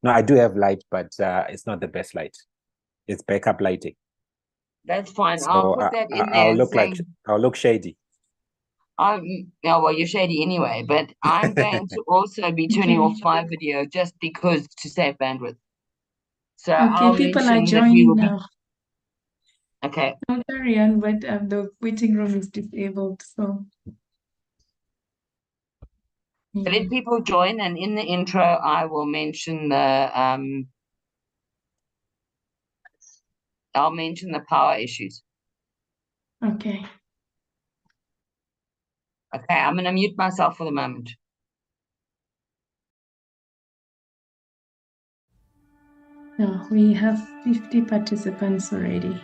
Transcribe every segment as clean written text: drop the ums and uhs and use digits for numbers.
No, I do have light, but it's not the best light. It's backup lighting. That's fine. So I'll put that in there I'll and look say, I'll look shady. yeah, well, you're shady anyway, but I'm going to also be turning Okay. off my video just because to save bandwidth. So Okay, I'll people are mention that we joining will be, now. okay. No, carry on, but the waiting room is disabled, so So let people join, and in the intro, I will mention I'll mention the power issues. okay. Okay, I'm going to mute myself for the moment. Now we have 50 participants already.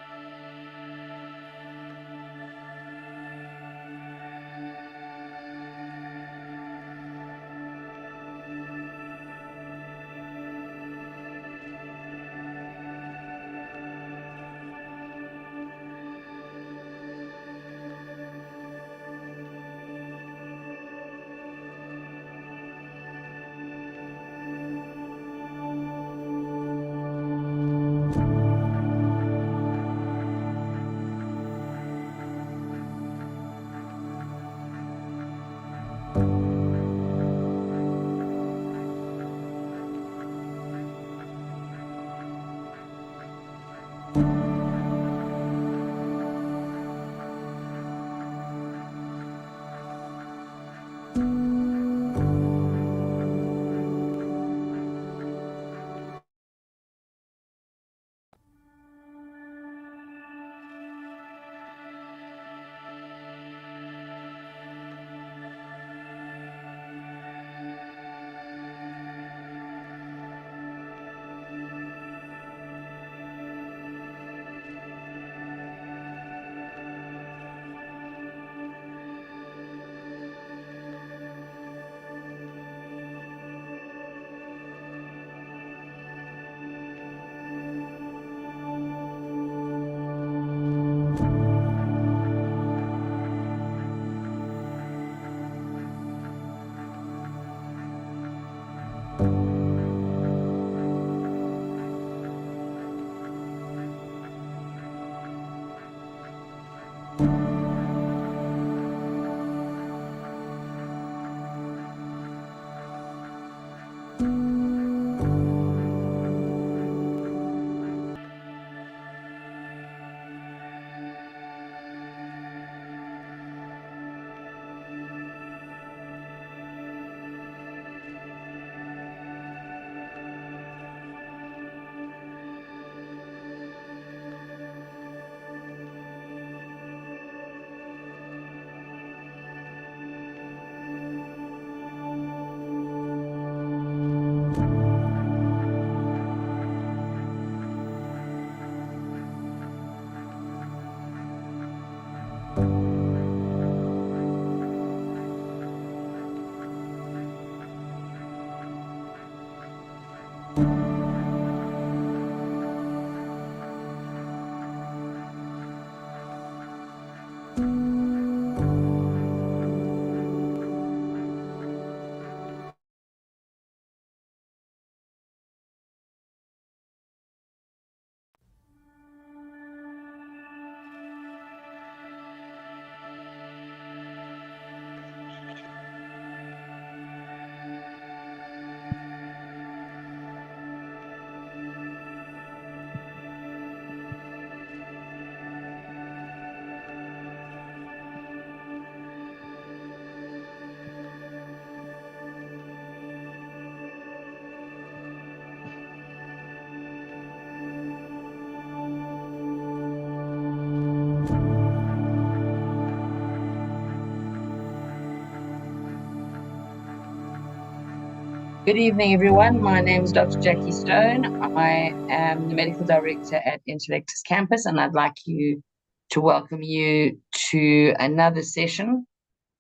Good evening, everyone. My name is Dr. Jackie Stone. I am the medical director at Intellectus Campus, and I'd like to welcome you to another session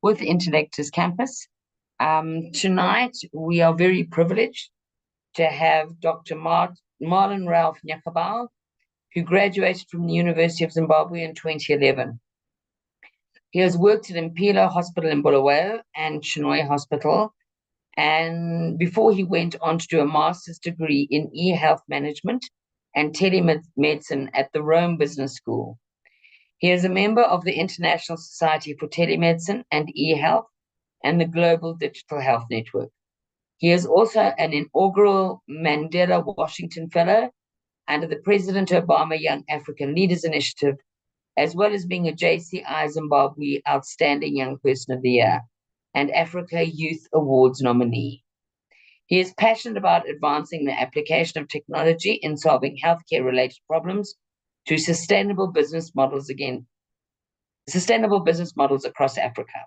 with Intellectus Campus. Tonight, we are very privileged to have Dr. Marlon-Ralph Nyakabau, who graduated from the University of Zimbabwe in 2011. He has worked at Impilo Hospital in Bulawayo and Chinhoyi Hospital, And before he went on to do a master's degree in eHealth management and telemedicine at the Rome Business School. He is a member of the International Society for Telemedicine and eHealth and the Global Digital Health Network. He is also an inaugural Mandela Washington Fellow under the President Obama Young African Leaders Initiative, as well as being a JCI Zimbabwe Outstanding Young Person of the Year and Africa Youth Awards nominee. He is passionate about advancing the application of technology in solving healthcare-related problems to sustainable business models across Africa.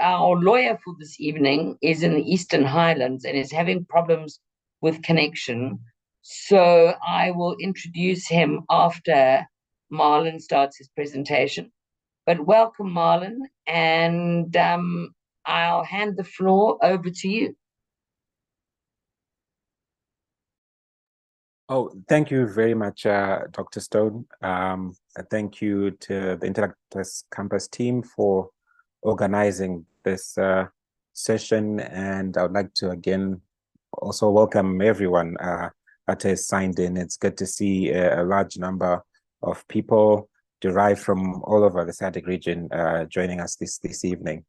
Our lawyer for this evening is in the Eastern Highlands and is having problems with connection. So I will introduce him after Marlon starts his presentation. But welcome, Marlon, and I'll hand the floor over to you. Oh, thank you very much, Dr. Stone. Thank you to the Intellectus Campus team for organizing this session. And I would like to again also welcome everyone that has signed in. It's good to see a large number of people derived from all over the SADC region joining us this evening.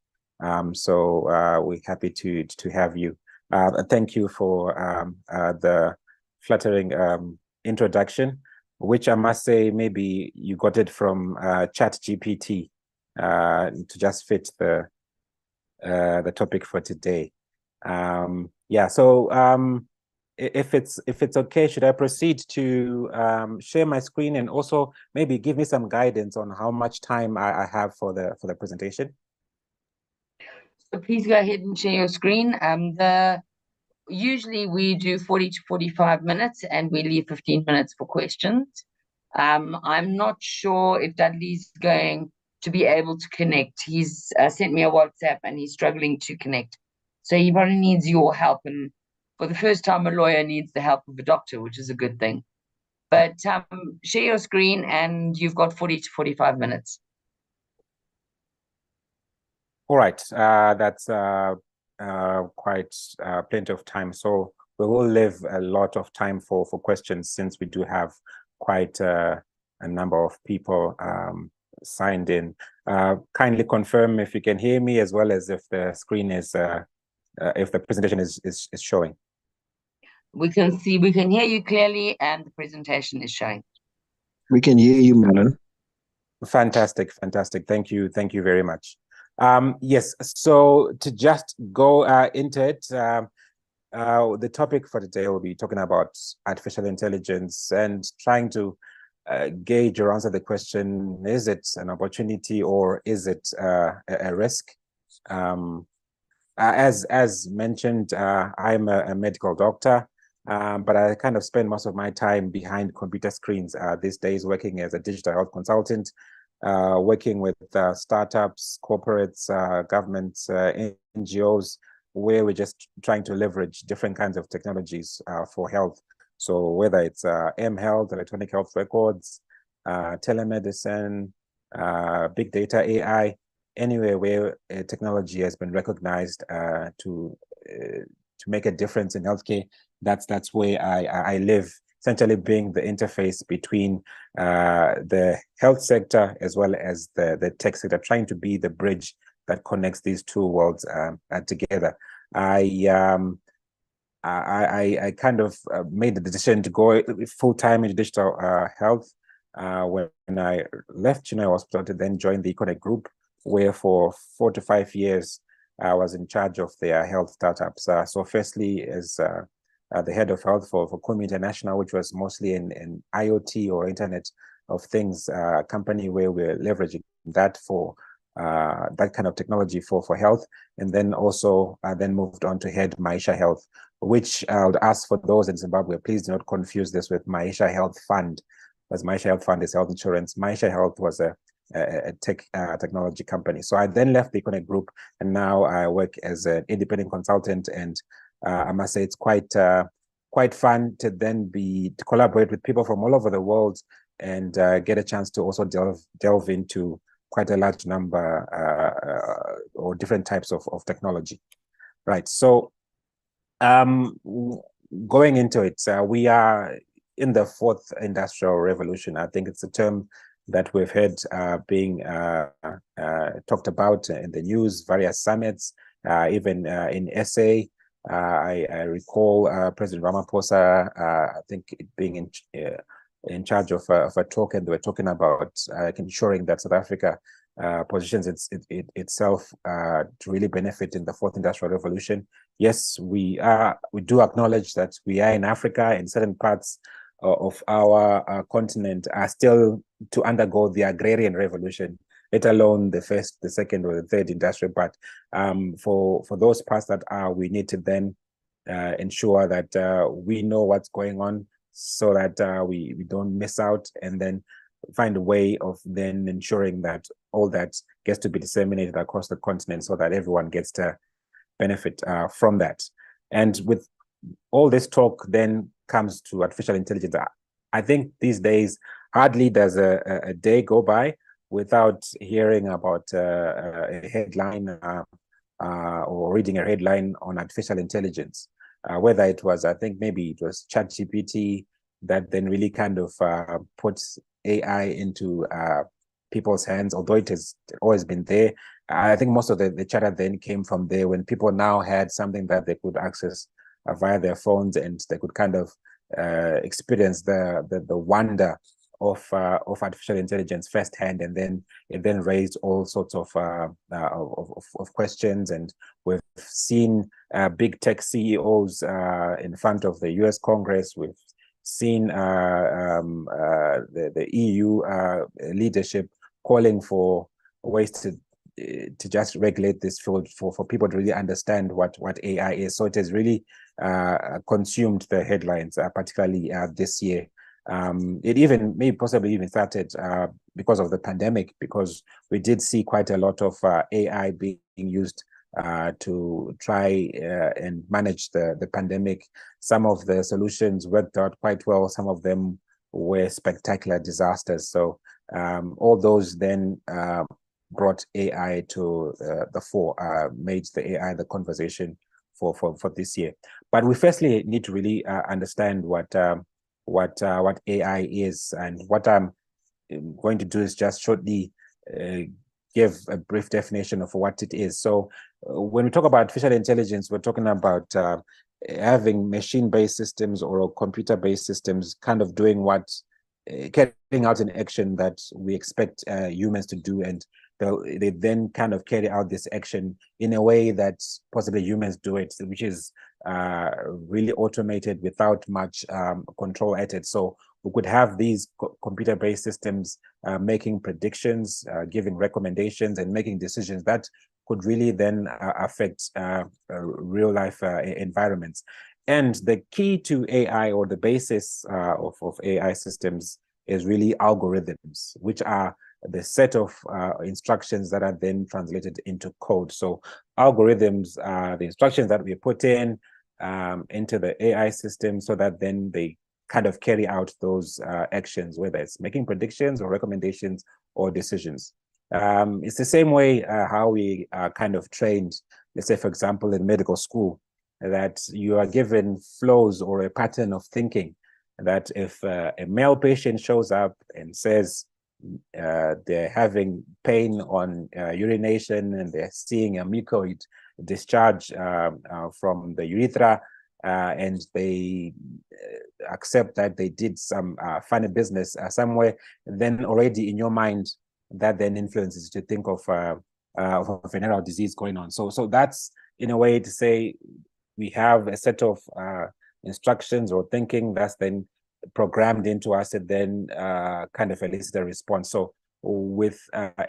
So we're happy to have you. Thank you for the flattering introduction, which I must say maybe you got it from ChatGPT to just fit the topic for today. Yeah, so if it's okay, should I proceed to share my screen and also maybe give me some guidance on how much time I have for the presentation? So please go ahead and share your screen. Usually we do 40 to 45 minutes and we leave 15 minutes for questions. I'm not sure if Dudley's going to be able to connect. He's sent me a WhatsApp and he's struggling to connect. So he probably needs your help. And for the first time, a lawyer needs the help of a doctor, which is a good thing. But share your screen and you've got 40 to 45 minutes. All right, that's quite plenty of time. So we will leave a lot of time for questions since we do have quite a number of people signed in. Kindly confirm if you can hear me as well as if the screen is, if the presentation is showing. We can hear you clearly and the presentation is showing. We can hear you, Marlon. Fantastic, fantastic. Thank you very much. Yes, so to just go into it, the topic for today will be talking about artificial intelligence and trying to gauge or answer the question, is it an opportunity or is it a risk? As mentioned, I'm a medical doctor, but I kind of spend most of my time behind computer screens these days working as a digital health consultant, working with startups, corporates, governments, NGOs, where we're just trying to leverage different kinds of technologies for health. So whether it's mHealth, electronic health records, telemedicine, big data, AI, anywhere where technology has been recognized to make a difference in healthcare, that's where I live, essentially being the interface between the health sector as well as the tech sector, trying to be the bridge that connects these two worlds together. I kind of made the decision to go full-time in digital health when I left Chinhoyi Hospital to then join the Econic Group, where for 4 to 5 years I was in charge of their health startups. So firstly, as the head of health for Kumi International, which was mostly in IoT or Internet of Things company, where we're leveraging that for that kind of technology for health. And then also then moved on to head Maisha Health, which I would ask for those in Zimbabwe, please do not confuse this with Maisha Health Fund, because Maisha Health Fund is health insurance. Maisha Health was a technology company. So I then left the Econic Group, and now I work as an independent consultant. And I must say it's quite fun to then to collaborate with people from all over the world and get a chance to also delve into quite a large number or different types of technology, right? So going into it, we are in the fourth industrial revolution. I think it's a term that we've heard being talked about in the news, various summits, even in SA. I recall President Ramaphosa, I think, being in charge of a talk, and they were talking about ensuring that South Africa positions itself to really benefit in the fourth industrial revolution. Yes, we do acknowledge that we are in Africa, and certain parts of our continent are still to undergo the agrarian revolution, let alone the first, the second, or the third industrial. But for those parts that are, we need to then ensure that we know what's going on, so that we don't miss out, and then find a way of then ensuring that all that gets to be disseminated across the continent, so that everyone gets to benefit from that. And with all this talk then comes to artificial intelligence. I think these days hardly does a day go by without hearing about a headline or reading a headline on artificial intelligence. Whether it was, I think maybe it was ChatGPT that then really kind of puts AI into people's hands, although it has always been there. I think most of the chatter then came from there, when people now had something that they could access via their phones, and they could kind of experience the wonder of artificial intelligence firsthand, and then it then raised all sorts of questions. And we've seen big tech CEOs in front of the US Congress. We've seen the EU leadership calling for ways to just regulate this field for people to really understand what AI is. So it has really consumed the headlines, particularly this year. It even possibly even started because of the pandemic, because we did see quite a lot of AI being used to try and manage the pandemic. Some of the solutions worked out quite well. Some of them were spectacular disasters. So all those then brought AI to the fore, made the AI the conversation for this year. But we firstly need to really understand what AI is, and what I'm going to do is just shortly give a brief definition of what it is. So when we talk about artificial intelligence, we're talking about having machine-based systems or computer-based systems kind of doing carrying out an action that we expect humans to do, and they then kind of carry out this action in a way that possibly humans do it, which is really automated without much control at it. So we could have these computer-based systems making predictions, giving recommendations, and making decisions that could really then affect real-life environments. And the key to AI, or the basis of AI systems, is really algorithms, which are the set of instructions that are then translated into code. So algorithms are the instructions that we put in into the AI system, so that then they kind of carry out those actions, whether it's making predictions or recommendations or decisions. It's the same way how we are kind of trained, let's say, for example, in medical school, that you are given flows or a pattern of thinking, that if a male patient shows up and says they're having pain on urination, and they're seeing a mucoid discharge from the urethra, and they accept that they did some funny business somewhere, then already in your mind, that then influences you to think of a venereal disease going on. So that's, in a way, to say we have a set of instructions or thinking that's then programmed into us, and then kind of elicit a response. So with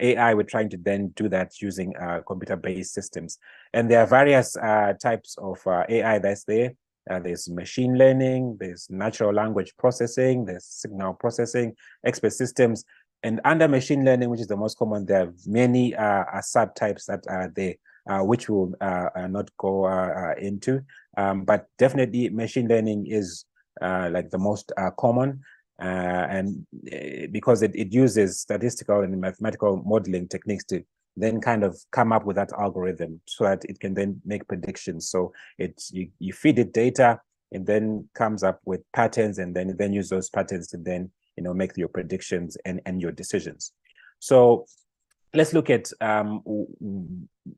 AI, we're trying to then do that using computer-based systems. And there are various types of AI that's there. There's machine learning, there's natural language processing, there's signal processing, expert systems. And under machine learning, which is the most common, there are many subtypes that are there, which we'll not go into. But definitely machine learning is like the most common. because it uses statistical and mathematical modeling techniques to then kind of come up with that algorithm so that it can then make predictions. So you feed it data, it then comes up with patterns, and then use those patterns to then make your predictions and your decisions. So let's look at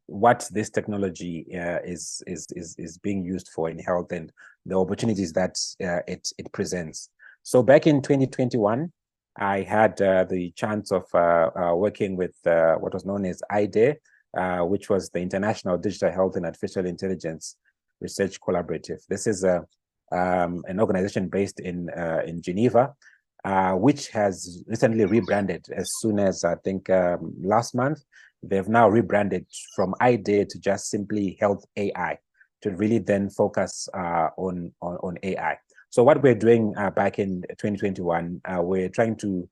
what this technology is being used for in health and the opportunities that it presents. So back in 2021, I had the chance of working with what was known as IDE, which was the International Digital Health and Artificial Intelligence Research Collaborative. This is an organization based in Geneva, which has recently rebranded as soon as I think last month. They've now rebranded from IDE to just simply Health AI, to really then focus on AI. So what we're doing back in 2021, we're trying to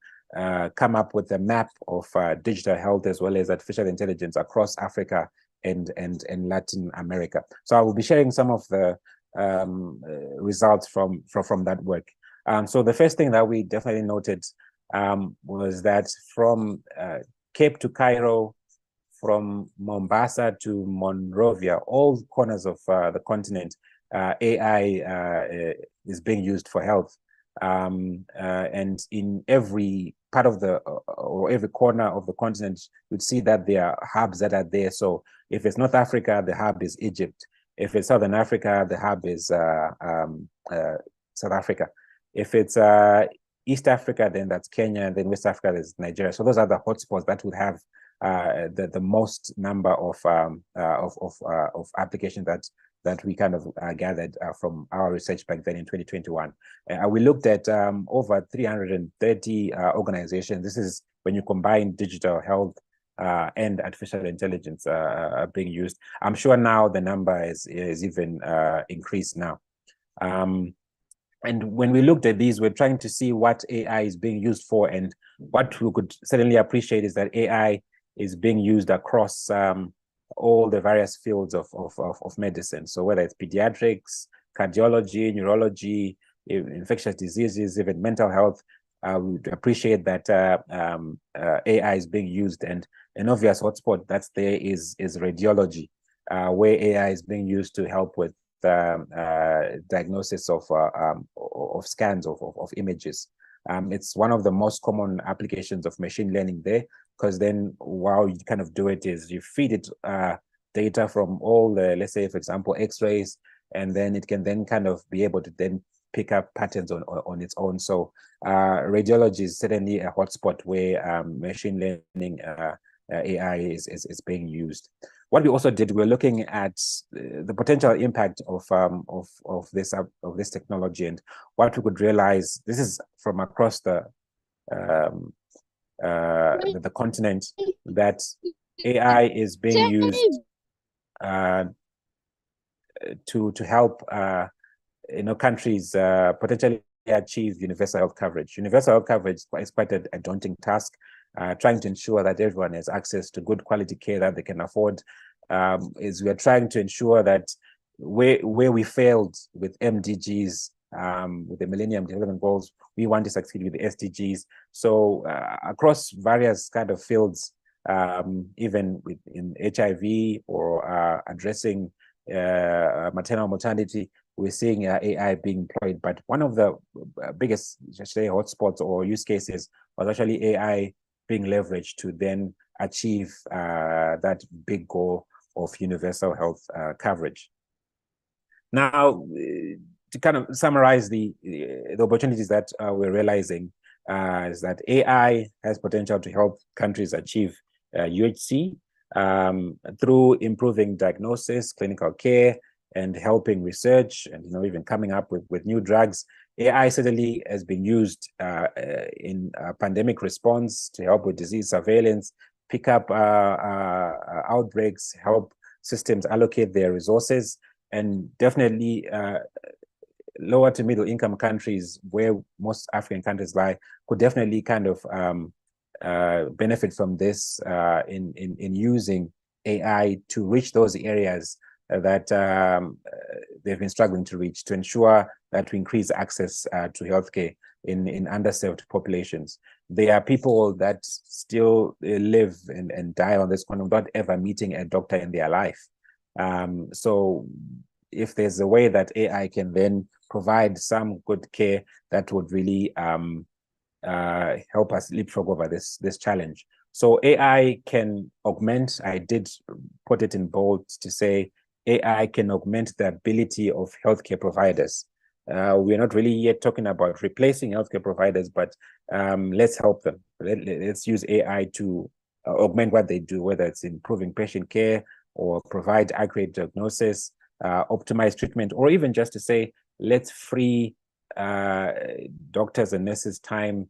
come up with a map of digital health as well as artificial intelligence across Africa and Latin America. So I will be sharing some of the results from that work. So the first thing that we definitely noted was that from Cape to Cairo, from Mombasa to Monrovia, all corners of the continent, AI is being used for health. And in every part of or every corner of the continent, you'd see that there are hubs that are there. So if it's North Africa, the hub is Egypt. If it's Southern Africa, the hub is South Africa. If it's East Africa, then that's Kenya, and then West Africa is Nigeria. So those are the hotspots that would have the most number of applications that we kind of gathered from our research back then in 2021. We looked at over 330 organizations. This is when you combine digital health and artificial intelligence being used. I'm sure now the number is even increased now. And when we looked at these, we're trying to see what AI is being used for, and what we could certainly appreciate is that AI is being used across all the various fields of medicine. So whether it's pediatrics, cardiology, neurology, infectious diseases, even mental health, we would appreciate that AI is being used. And an obvious hotspot that's there is radiology, where AI is being used to help with diagnosis of scans of images. It's one of the most common applications of machine learning there, because then while you kind of do it is you feed it data from all the, let's say, for example, x-rays, and then it can then kind of be able to then pick up patterns on its own. So radiology is certainly a hotspot where machine learning AI is being used. What we also did, we're looking at the potential impact of this technology, and what we could realize. This is from across the continent, that AI is being used to help countries potentially achieve universal health coverage. Universal health coverage is quite a daunting task. Trying to ensure that everyone has access to good quality care that they can afford. Is we are trying to ensure that where we failed with MDGs, with the Millennium Development Goals, we want to succeed with the SDGs. So across various kind of fields, even in HIV or addressing maternal mortality, we're seeing AI being employed. But one of the biggest, say, hotspots or use cases was actually AI being leveraged to then achieve that big goal of universal health coverage. Now, to kind of summarize the opportunities that we're realizing is that AI has potential to help countries achieve UHC through improving diagnosis, clinical care, and helping research, and even coming up with new drugs. AI certainly has been used in pandemic response to help with disease surveillance, pick up outbreaks, help systems allocate their resources, and definitely lower to middle income countries, where most African countries lie, could definitely kind of benefit from this in using AI to reach those areas that they've been struggling to reach, to ensure that we increase access to healthcare. in underserved populations. There are people that still live and die on this continent without ever meeting a doctor in their life. So if there's a way that AI can then provide some good care, that would really help us leapfrog over this challenge. So AI can augment, I did put it in bold to say, AI can augment the ability of healthcare providers. We're not really yet talking about replacing healthcare providers, but let's help them. Let's use AI to augment what they do, whether it's improving patient care or provide accurate diagnosis, optimize treatment, or even just to say, let's free doctors and nurses' time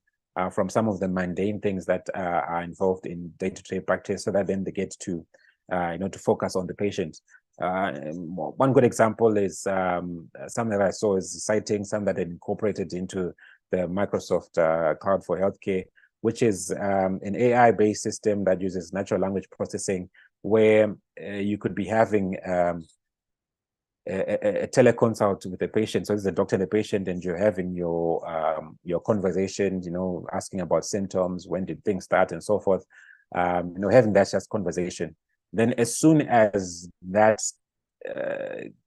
from some of the mundane things that are involved in day-to-day practice, so that then they get to, to focus on the patient. One good example is something that I saw is citing some that are incorporated into the Microsoft Cloud for Healthcare, which is an AI-based system that uses natural language processing, where you could be having a teleconsult with the patient. So it's the doctor and the patient, and you're having your conversation, asking about symptoms, when did things start, and so forth. Having that just conversation. Then as soon as that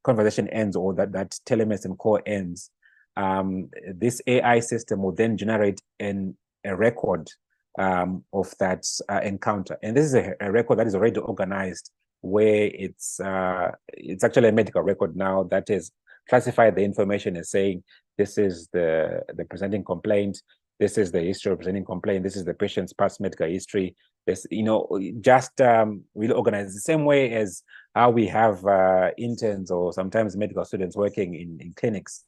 conversation ends, or that telemedicine call ends, this AI system will then generate a record of that encounter. And this is a record that is already organized, where it's actually a medical record now that is classified the information as saying, this is the presenting complaint, this is the history of presenting complaint, this is the patient's past medical history. This, just really organized the same way as how we have interns or sometimes medical students working in clinics,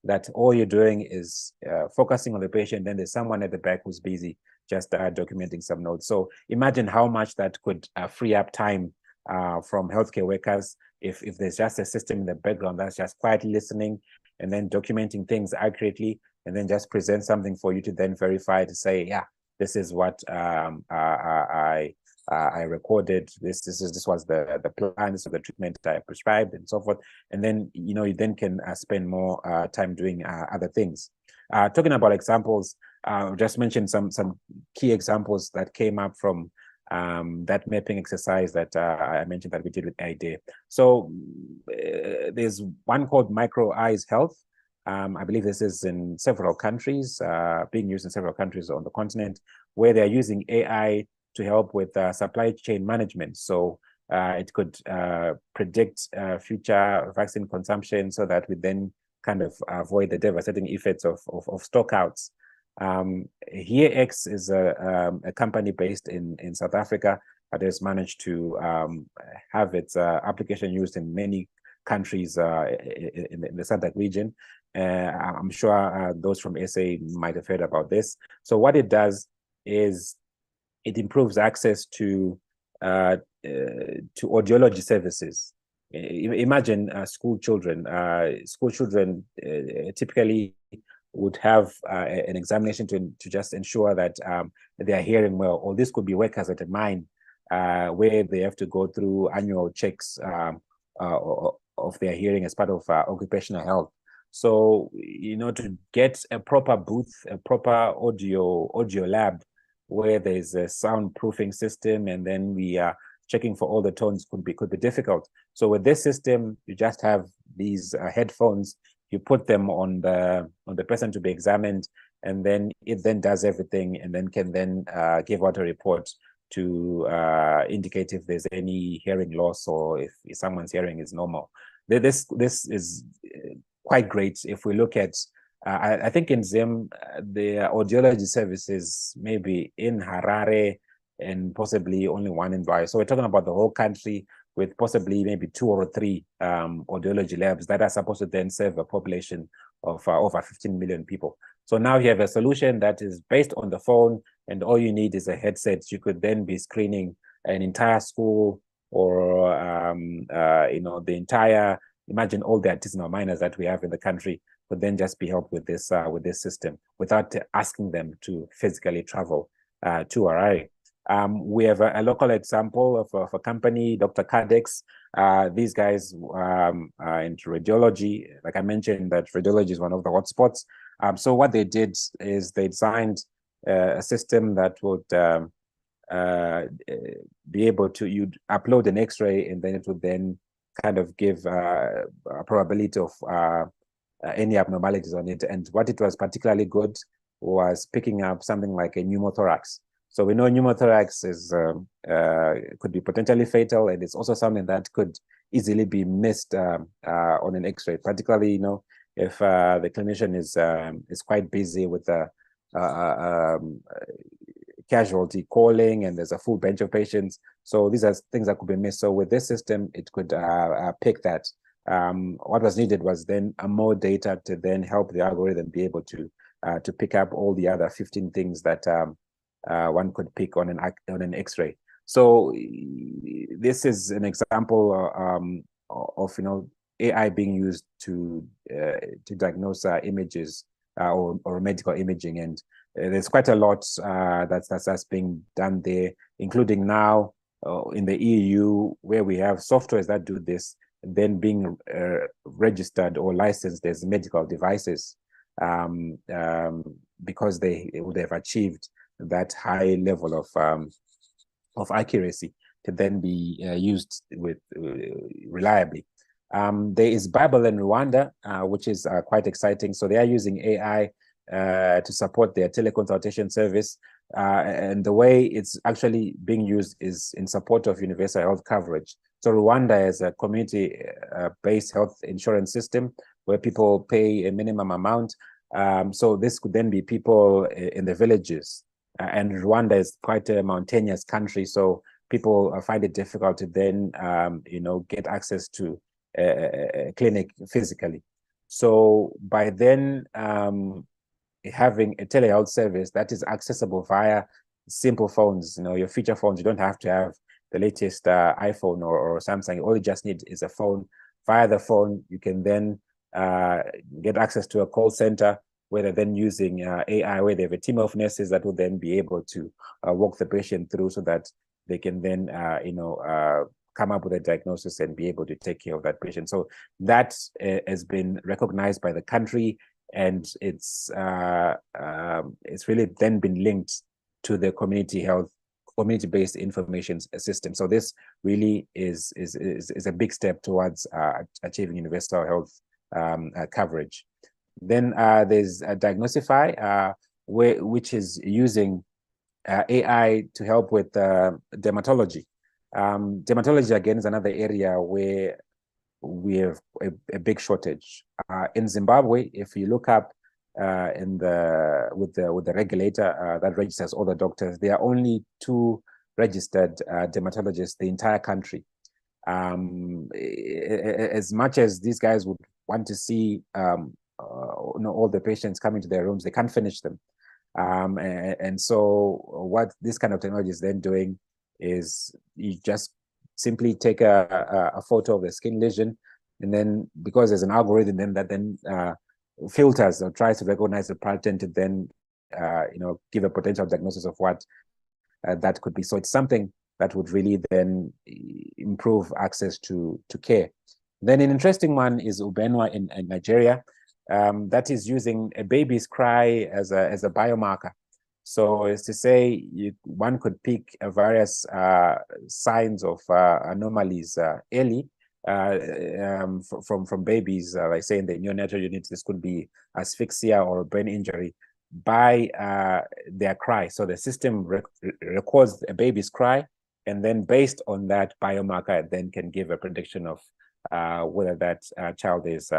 that all you're doing is focusing on the patient, then there's someone at the back who's busy just documenting some notes. So imagine how much that could free up time from healthcare workers if there's just a system in the background that's just quietly listening and then documenting things accurately, and then just present something for you to then verify to say, yeah, this is what I recorded. This was the plan. This was the treatment I prescribed, and so forth. And then you then can spend more time doing other things. Talking about examples, just mentioned some key examples that came up from that mapping exercise that I mentioned that we did with AI. So there's one called Micro Eyes Health. I believe this is in several countries, being used in several countries on the continent, where they're using AI to help with supply chain management. So it could predict future vaccine consumption, so that we then kind of avoid the devastating effects of stockouts. HereX is a company based in South Africa that has managed to have its application used in many countries in the SADC region. I'm sure those from SA might have heard about this. So what it does is it improves access to audiology services. Imagine school children. School children typically would have an examination to just ensure that they are hearing well. Or this could be workers at a mine, where they have to go through annual checks of their hearing as part of occupational health. So, to get a proper booth, a proper audio lab, where there's a soundproofing system, and then we are checking for all the tones, could be difficult. So with this system, you just have these headphones. You put them on the person to be examined, and then it then does everything, and then can then give out a report to indicate if there's any hearing loss, or if someone's hearing is normal. This is quite great. If we look at, I think in Zim, the audiology services maybe in Harare, and possibly only one in Bai. So we're talking about the whole country, with possibly maybe 2 or 3 audiology labs that are supposed to then serve a population of over 15 million people. So now you have a solution that is based on the phone, and all you need is a headset. You could then be screening an entire school, or the entire, imagine all the artisanal miners that we have in the country could then just be helped with this system without asking them to physically travel to Harare. We have a local example of a company, Dr. Cadex. These guys are into radiology. Like I mentioned, that radiology is one of the hotspots. So what they did is they designed a system that would be able to, you'd upload an X-ray, and then it would then kind of give a probability of any abnormalities on it. And what it was particularly good was picking up something like a pneumothorax. So we know pneumothorax is could be potentially fatal, and it's also something that could easily be missed on an X-ray, particularly, you know, if the clinician is quite busy with the casualty calling and there's a full bench of patients. So these are things that could be missed. So with this system, it could pick that. What was needed was then more data to then help the algorithm be able to pick up all the other 15 things that one could pick on an X-ray. So this is an example of, you know, AI being used to diagnose images or medical imaging, and there's quite a lot that's being done there, including now in the EU, where we have softwares that do this, then being registered or licensed as medical devices because they would have achieved that high level of accuracy to then be used with reliably. There is Bible in Rwanda, which is quite exciting. So they are using AI to support their teleconsultation service. And the way it's actually being used is in support of universal health coverage. So Rwanda is a community-based health insurance system where people pay a minimum amount. So this could then be people in the villages. And Rwanda is quite a mountainous country, so people find it difficult to then, you know, get access to a clinic physically. So by then having a telehealth service that is accessible via simple phones, you know, your feature phones, you don't have to have the latest iPhone or Samsung. All you just need is a phone. Via the phone, you can then get access to a call center where they're then using AI, where they have a team of nurses that will then be able to walk the patient through so that they can then, you know, come up with a diagnosis and be able to take care of that patient. So that has been recognized by the country, and it's really then been linked to the community-based information system. So this really is a big step towards achieving universal health coverage. Then there's Diagnosify, which is using AI to help with dermatology. Dermatology, again, is another area where we have a big shortage. In Zimbabwe, if you look up with the regulator that registers all the doctors, there are only 2 registered dermatologists the entire country. As much as these guys would want to see you know, all the patients coming to their rooms, they can't finish them. And so what this kind of technology is then doing is you just simply take a photo of the skin lesion, and then because there's an algorithm then that then filters or tries to recognize the pattern to then you know, give a potential diagnosis of what that could be. So it's something that would really then improve access to care. Then an interesting one is Ubenwa in Nigeria. That is using a baby's cry as a biomarker. So as to say, one could pick various signs of anomalies early from babies, like say in the neonatal unit. This could be asphyxia or brain injury by their cry. So the system records a baby's cry, and then based on that biomarker, it then can give a prediction of whether that child is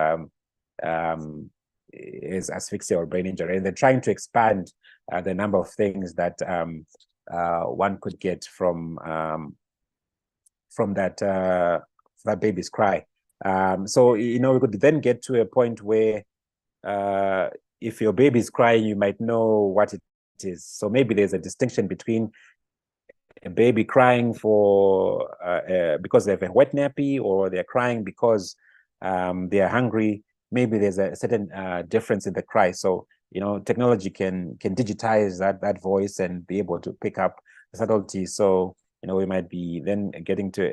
asphyxia or brain injury. And they're trying to expand the number of things that one could get from that baby's cry. So, you know, we could then get to a point where if your baby is crying, you might know what it is. So maybe there's a distinction between a baby crying for because they have a wet nappy, or they're crying because they are hungry. Maybe there's a certain difference in the cry. So, you know, technology can digitize that voice and be able to pick up the subtleties. So, you know, we might be then getting to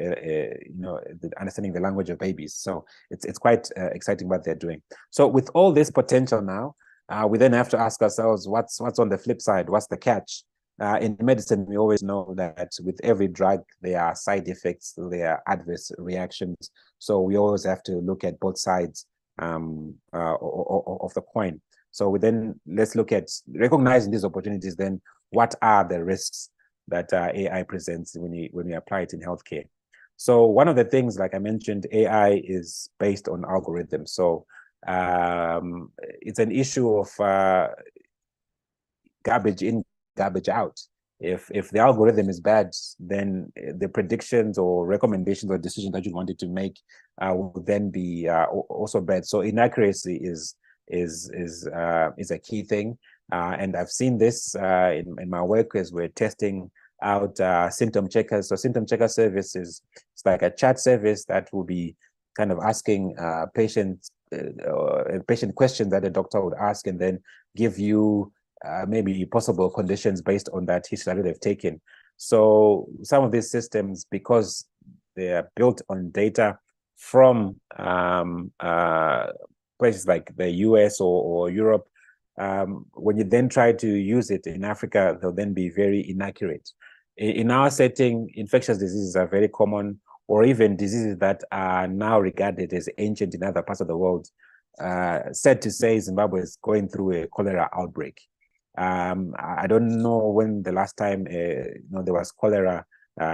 you know, understanding the language of babies. So it's quite exciting what they're doing. So with all this potential now, we then have to ask ourselves, what's on the flip side? What's the catch? In medicine, we always know that with every drug, there are side effects, there are adverse reactions. So we always have to look at both sides of the coin. So let's look at recognizing these opportunities. Then, what are the risks that AI presents when we apply it in healthcare? So one of the things, like I mentioned, AI is based on algorithms. So it's an issue of garbage in, garbage out. If the algorithm is bad, then the predictions or recommendations or decisions that you wanted to make will then be also bad. So inaccuracy is a key thing, and I've seen this in my work as we're testing out symptom checkers. So symptom checker service it's like a chat service that will be kind of asking patient questions that a doctor would ask, and then give you maybe possible conditions based on that history that they've taken. So some of these systems, because they are built on data from places like the US or Europe, when you then try to use it in Africa, they'll then be very inaccurate. In our setting, infectious diseases are very common, or even diseases that are now regarded as ancient in other parts of the world. Sad to say, Zimbabwe is going through a cholera outbreak. I don't know when the last time there was cholera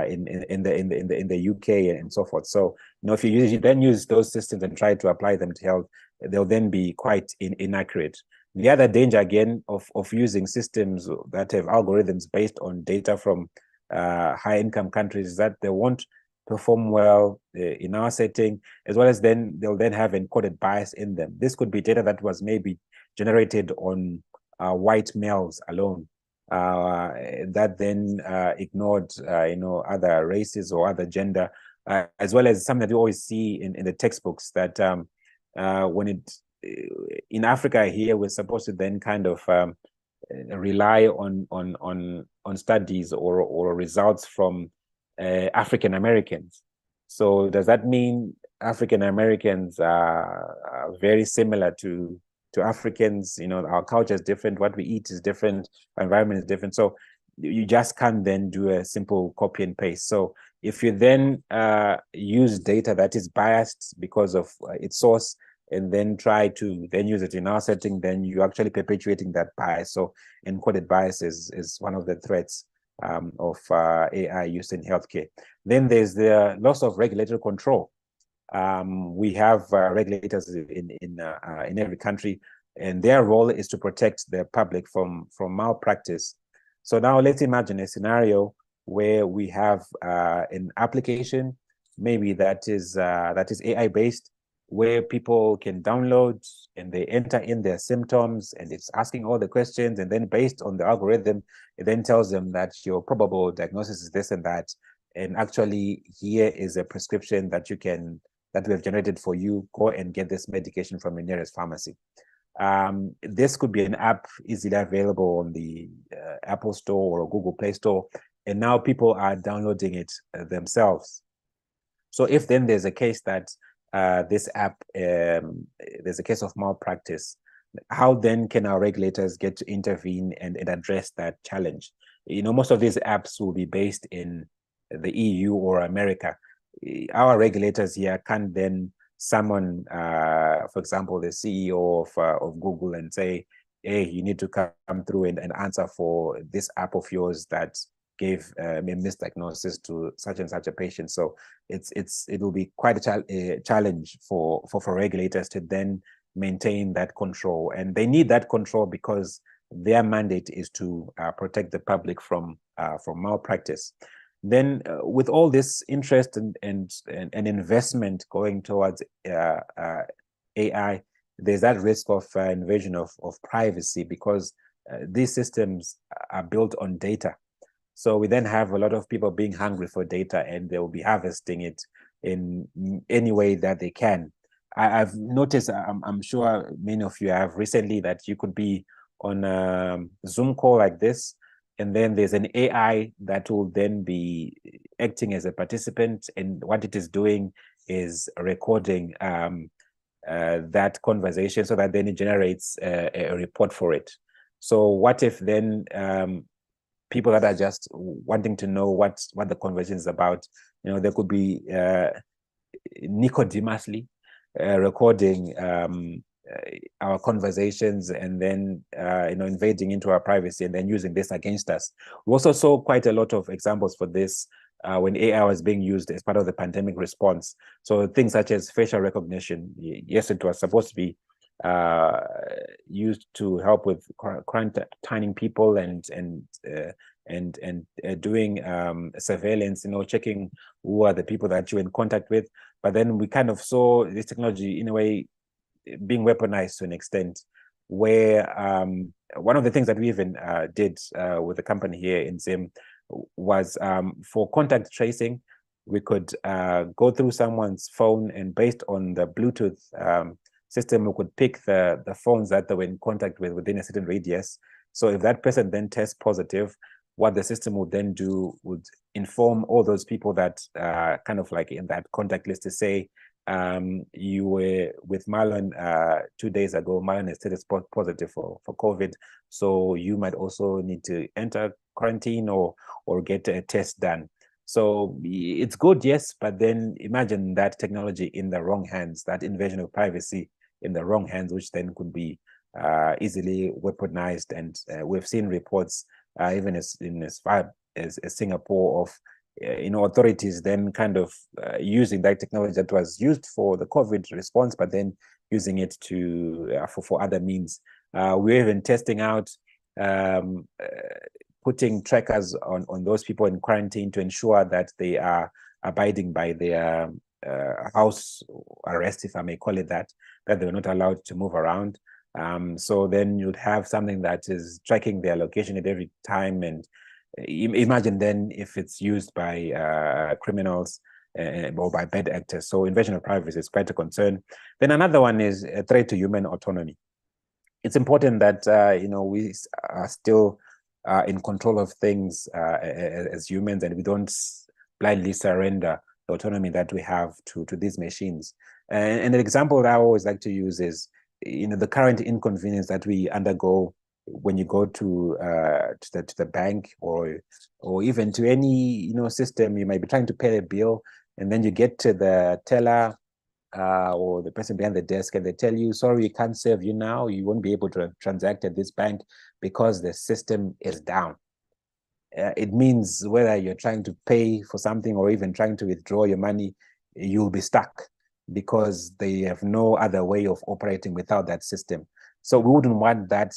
in the UK and so forth. So if you then use those systems and try to apply them to health, they'll then be quite inaccurate. The other danger again of using systems that have algorithms based on data from high income countries is that they won't perform well in our setting, as well as they'll then have encoded bias in them. This could be data that was maybe generated on white males alone, that then ignored other races or other gender, as well as something that you always see in the textbooks, that in Africa here, we're supposed to then kind of rely on studies or results from African Americans. So does that mean African Americans are very similar to Africans? Our culture is different, what we eat is different, our environment is different. So you just can't then do a simple copy and paste. So if you then use data that is biased because of its source, and then try to then use it in our setting, then you're actually perpetuating that bias. So encoded bias is one of the threats of AI use in healthcare. Then there's the loss of regulatory control. We have regulators in every country, and their role is to protect the public from malpractice. So now let's imagine a scenario where we have an application, maybe that is AI based, where people can download and they enter in their symptoms, and it's asking all the questions, and then based on the algorithm, it then tells them that your probable diagnosis is this and that, and actually here is a prescription that we have generated for you. Go and get this medication from your nearest pharmacy. This could be an app easily available on the Apple Store or Google Play Store, and now people are downloading it themselves. So if then there's a case that this app, there's a case of malpractice, how then can our regulators get to intervene and address that challenge? Most of these apps will be based in the EU or America. Our regulators here can't then summon, for example, the CEO of Google and say, hey, you need to come through and answer for this app of yours that gave a misdiagnosis to such and such a patient. So it will be quite a challenge for regulators to then maintain that control, and they need that control because their mandate is to protect the public from malpractice. Then with all this interest and investment going towards AI, there's that risk of invasion of privacy, because these systems are built on data. So we then have a lot of people being hungry for data, and they will be harvesting it in any way that they can. I've noticed, I'm sure many of you have recently, that you could be on a Zoom call like this, and then there's an AI that will then be acting as a participant, and what it is doing is recording that conversation so that then it generates a report for it. So what if then people that are just wanting to know what the conversation is about, they could be nicodemously recording our conversations and then invading into our privacy and then using this against us. We also saw quite a lot of examples for this when AI was being used as part of the pandemic response. So things such as facial recognition. Yes, it was supposed to be used to help with quarantining people and doing surveillance, checking who are the people that you're in contact with. But then we kind of saw this technology in a way being weaponized to an extent where one of the things that we even did with the company here in Zim was for contact tracing. We could go through someone's phone, and based on the Bluetooth system, we could pick the phones that they were in contact with within a certain radius. So if that person then tests positive, what the system would then do would inform all those people that kind of like in that contact list to say, you were with Marlon 2 days ago. Marlon is tested positive for COVID, so you might also need to enter quarantine or get a test done. So it's good, yes, but then imagine that technology in the wrong hands, that invasion of privacy in the wrong hands, which then could be easily weaponized. And we've seen reports even as far as Singapore of authorities then kind of using that technology that was used for the COVID response, but then using it to for other means. We're even testing out putting trackers on those people in quarantine to ensure that they are abiding by their house arrest, if I may call it that they're not allowed to move around. So then you'd have something that is tracking their location at every time. And imagine then if it's used by criminals or by bad actors. So invasion of privacy is quite a concern. Then another one is a threat to human autonomy. It's important that we are still in control of things as humans, and we don't blindly surrender the autonomy that we have to these machines. And an example that I always like to use is the current inconvenience that we undergo when you go to the bank or even to any system. You might be trying to pay a bill, and then you get to the teller or the person behind the desk, and they tell you, sorry, we can't serve you now. You won't be able to transact at this bank because the system is down. It means whether you're trying to pay for something or even trying to withdraw your money, you'll be stuck because they have no other way of operating without that system. So we wouldn't want that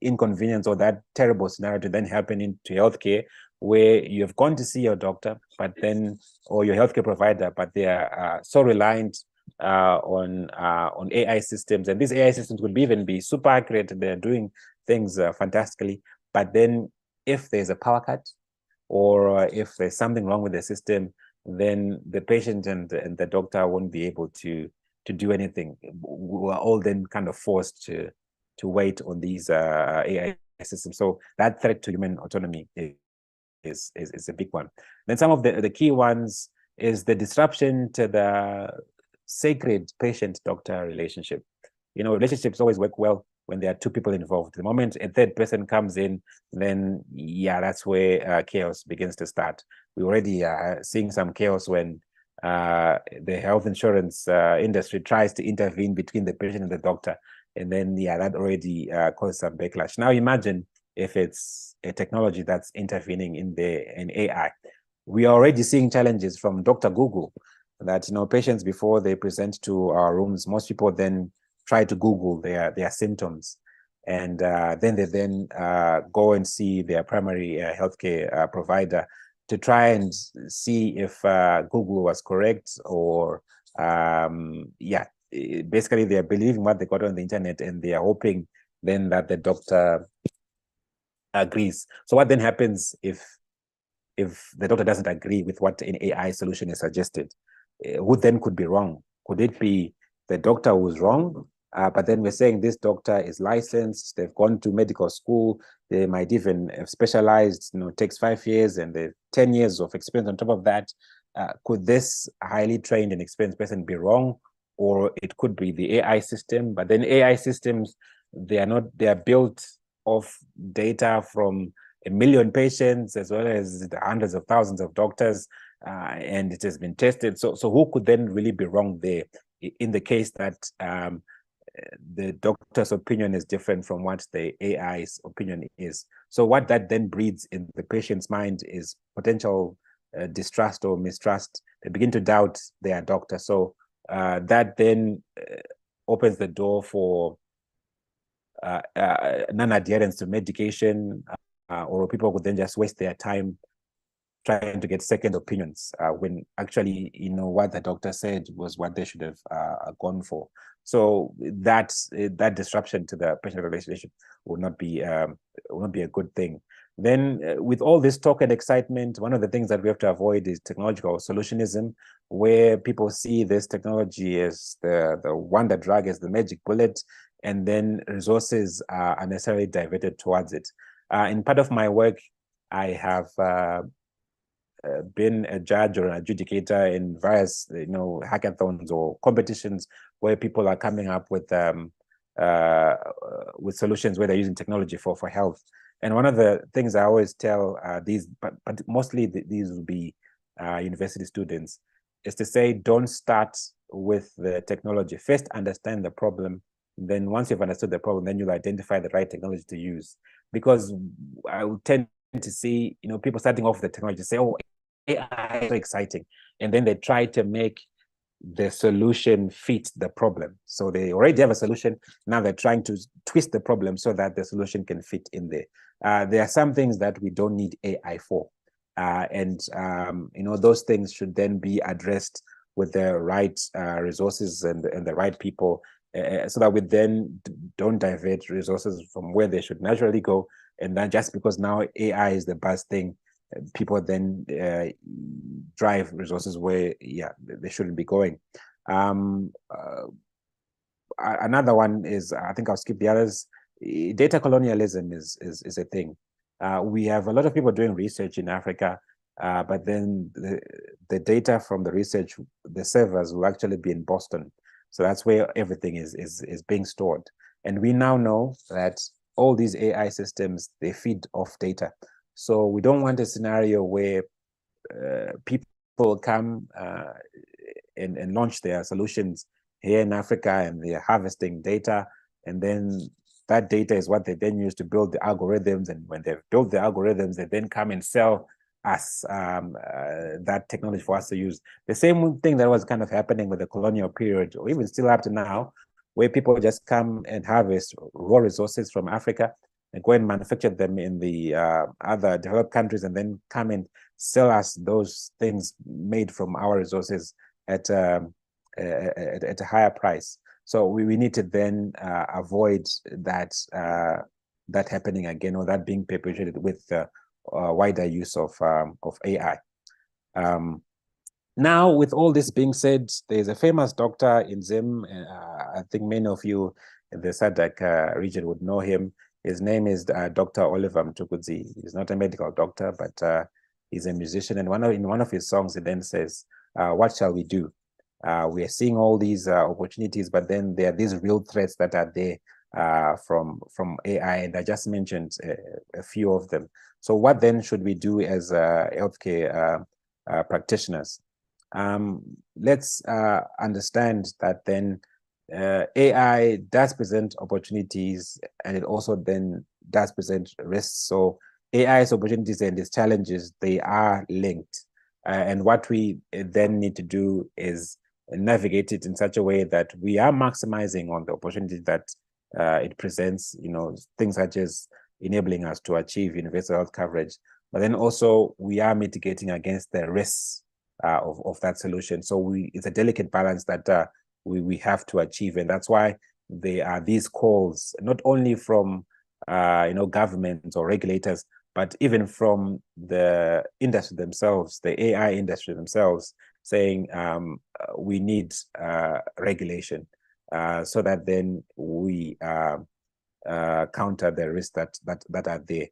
inconvenience or that terrible scenario to then happen into healthcare, where you have gone to see your doctor, but then, or your healthcare provider, but they are so reliant on AI systems, and these AI systems will even be super accurate. They're doing things fantastically, but then if there's a power cut or if there's something wrong with the system, then the patient and the doctor won't be able to do anything. We're all then kind of forced to wait on these AI systems. So that threat to human autonomy is a big one. Then some of the key ones is the disruption to the sacred patient-doctor relationship. Relationships always work well when there are two people involved. The moment a third person comes in, then that's where chaos begins to start. We already are seeing some chaos when the health insurance industry tries to intervene between the patient and the doctor, and then that already causes some backlash. Now imagine if it's a technology that's intervening in AI. We are already seeing challenges from Dr. Google that patients, before they present to our rooms, most people then try to Google their symptoms, and then they go and see their primary healthcare provider to try and see if Google was correct, or basically they're believing what they got on the internet, and they are hoping then that the doctor agrees. So what then happens if the doctor doesn't agree with what an AI solution is suggested? Who then could be wrong? Could it be the doctor who's wrong? But then we're saying this doctor is licensed, they've gone to medical school, they might even have specialized, takes 5 years, and they've 10 years of experience on top of that. Could this highly trained and experienced person be wrong? or it could be the AI system. But then AI systems, they are built of data from 1 million patients as well as the hundreds of thousands of doctors, and it has been tested. So who could then really be wrong there in the case that the doctor's opinion is different from what the AI's opinion is? So what that then breeds in the patient's mind is potential distrust or mistrust. They begin to doubt their doctor. So that then opens the door for non-adherence to medication, or people could then just waste their time trying to get second opinions when actually, what the doctor said was what they should have gone for. So that disruption to the patient relationship will not be a good thing. Then with all this talk and excitement, one of the things that we have to avoid is technological solutionism, where people see this technology as the wonder drug, as the magic bullet, and then resources are unnecessarily diverted towards it. In part of my work, I have been a judge or an adjudicator in various, hackathons or competitions where people are coming up with solutions where they're using technology for health. And one of the things I always tell these, but mostly these will be university students, is to say, don't start with the technology. First, understand the problem. Then once you've understood the problem, then you'll identify the right technology to use. Because I would tend to see, people starting off with the technology say, oh, AI is so exciting. And then they try to make the solution fit the problem. So they already have a solution. Now they're trying to twist the problem so that the solution can fit in there. There are some things that we don't need AI for. And those things should then be addressed with the right resources and the right people, so that we then don't divert resources from where they should naturally go. And then just because now AI is the best thing, people then drive resources where they shouldn't be going. Another one is, I think I'll skip the others. Data colonialism is a thing. We have a lot of people doing research in Africa, but then the data from the research, the servers will actually be in Boston. So that's where everything is being stored. And we now know that all these AI systems, they feed off data. So we don't want a scenario where people come and launch their solutions here in Africa, and they're harvesting data, and then that data is what they then use to build the algorithms. And when they've built the algorithms, they then come and sell us that technology for us to use. The same thing that was kind of happening with the colonial period, or even still up to now, where people just come and harvest raw resources from Africa and go and manufacture them in the other developed countries, and then come and sell us those things made from our resources at a higher price. So we need to then avoid that happening again, or that being perpetuated with wider use of AI. Now, with all this being said, there's a famous doctor in Zim. I think many of you in the SADC region would know him. His name is Dr. Oliver Mtukudzi. He's not a medical doctor, but he's a musician. And in one of his songs, he then says, what shall we do? We are seeing all these opportunities, but then there are these real threats that are there from AI, and I just mentioned a few of them. So what then should we do as healthcare practitioners? Let's understand that then AI does present opportunities, and it also then does present risks. So AI's opportunities and its challenges, they are linked. And what we then need to do is navigate it in such a way that we are maximizing on the opportunity that it presents, things such as enabling us to achieve universal health coverage, but then also we are mitigating against the risks of that solution. So it's a delicate balance that we have to achieve, and that's why there are these calls, not only from governments or regulators, but even from the industry themselves, the AI industry themselves, saying we need regulation so that then we counter the risks that are there.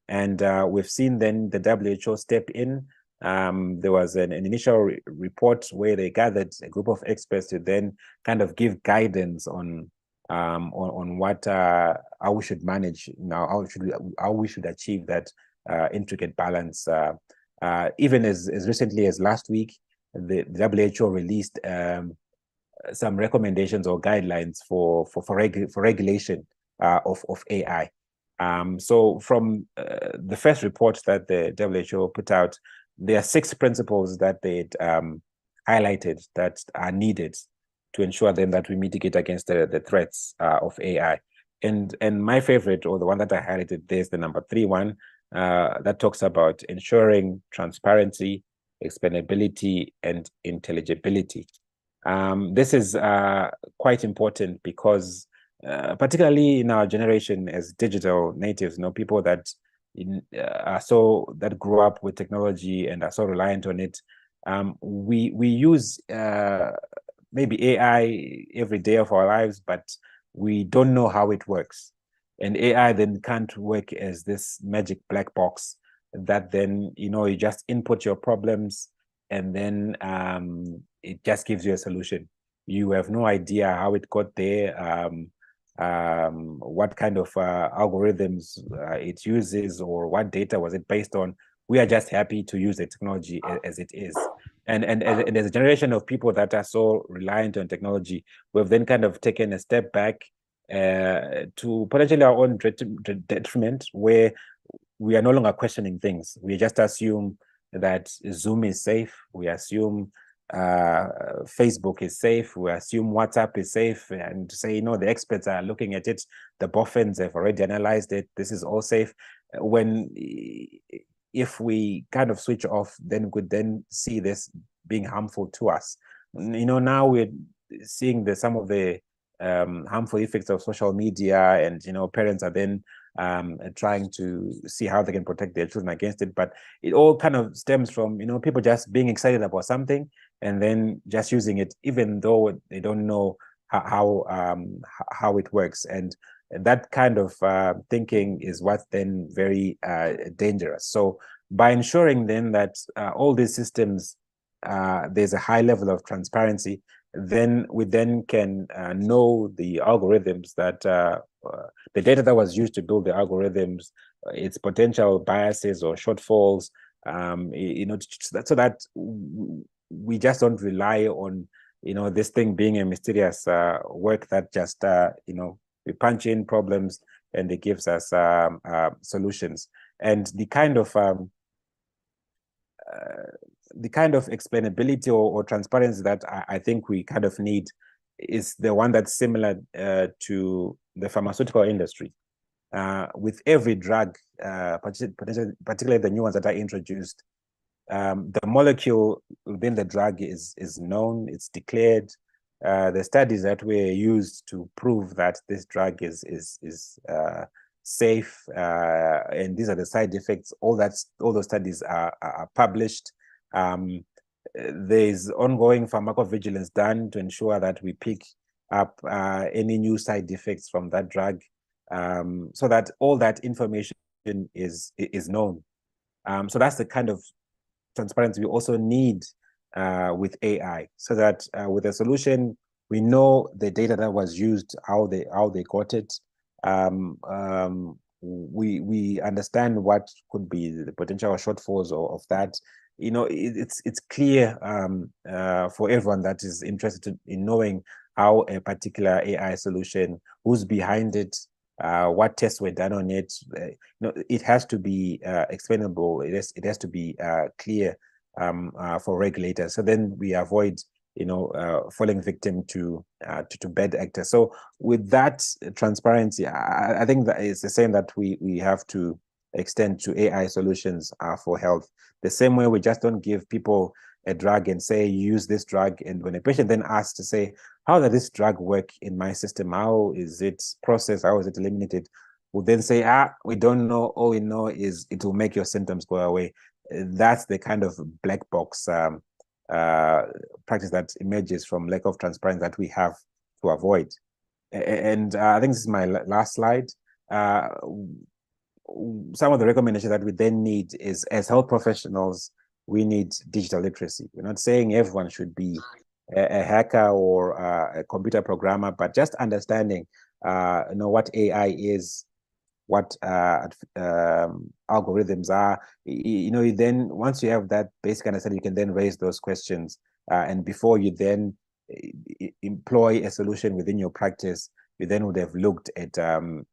And we've seen then the WHO step in There was an initial report where they gathered a group of experts to then kind of give guidance on what how we should manage now, how we should achieve that intricate balance. Even as recently as last week, the WHO released some recommendations or guidelines for regulation of AI. So from the first report that the WHO put out, there are 6 principles that they highlighted that are needed to ensure then that we mitigate against the threats of AI. And my favorite, or the one that I highlighted, there's the number 3 one that talks about ensuring transparency, explainability, and intelligibility. This is quite important because particularly in our generation as digital natives, people that that grew up with technology and are so reliant on it, we use maybe AI every day of our lives, but we don't know how it works. And AI then can't work as this magic black box that then, you just input your problems and then it just gives you a solution. You have no idea how it got there, what kind of algorithms it uses, or what data was it based on. We are just happy to use the technology as it is. And there's a generation of people that are so reliant on technology. We've then kind of taken a step back to potentially our own detriment, where we are no longer questioning things. We just assume that Zoom is safe. We assume Facebook is safe. We assume WhatsApp is safe, and say, the experts are looking at it. The boffins have already analyzed it. This is all safe. When if we kind of switch off, then we could then see this being harmful to us. Now we're seeing some of the harmful effects of social media, and parents are then trying to see how they can protect their children against it. But it all kind of stems from people just being excited about something and then just using it, even though they don't know how it works. And that kind of thinking is what's then very dangerous. So by ensuring then that all these systems, there's a high level of transparency, then we then can know the algorithms that the data that was used to build the algorithms, its potential biases or shortfalls, so that we just don't rely on this thing being a mysterious work that just we punch in problems and it gives us solutions. And the kind of explainability or transparency that I think we kind of need is the one that's similar to the pharmaceutical industry. With every drug, particularly the new ones that are introduced, the molecule within the drug is known, it's declared. The studies that were used to prove that this drug is safe, and these are the side effects, all those studies are published. There's ongoing pharmacovigilance done to ensure that we pick up any new side effects from that drug, so that all that information is known. So that's the kind of transparency we also need with AI, so that with a solution, we know the data that was used, how they got it. We understand what could be the potential shortfalls of that. It's clear for everyone that is interested in knowing how a particular AI solution, who's behind it, what tests were done on it. It has to be explainable. It has to be clear for regulators. So then we avoid falling victim to bad actors. So with that transparency, I think that is the same that we have to extend to AI solutions for health. The same way we just don't give people a drug and say, use this drug. And when a patient then asks to say, how does this drug work in my system? How is it processed? How is it eliminated? We'll then say, we don't know. All we know is it will make your symptoms go away. That's the kind of black box practice that emerges from lack of transparency that we have to avoid. And I think this is my last slide. Some of the recommendations that we then need is, as health professionals, we need digital literacy. We're not saying everyone should be a hacker or a computer programmer, but just understanding, what AI is, what algorithms are. Then once you have that basic understanding, you can then raise those questions. And before you then employ a solution within your practice, you then would have looked at that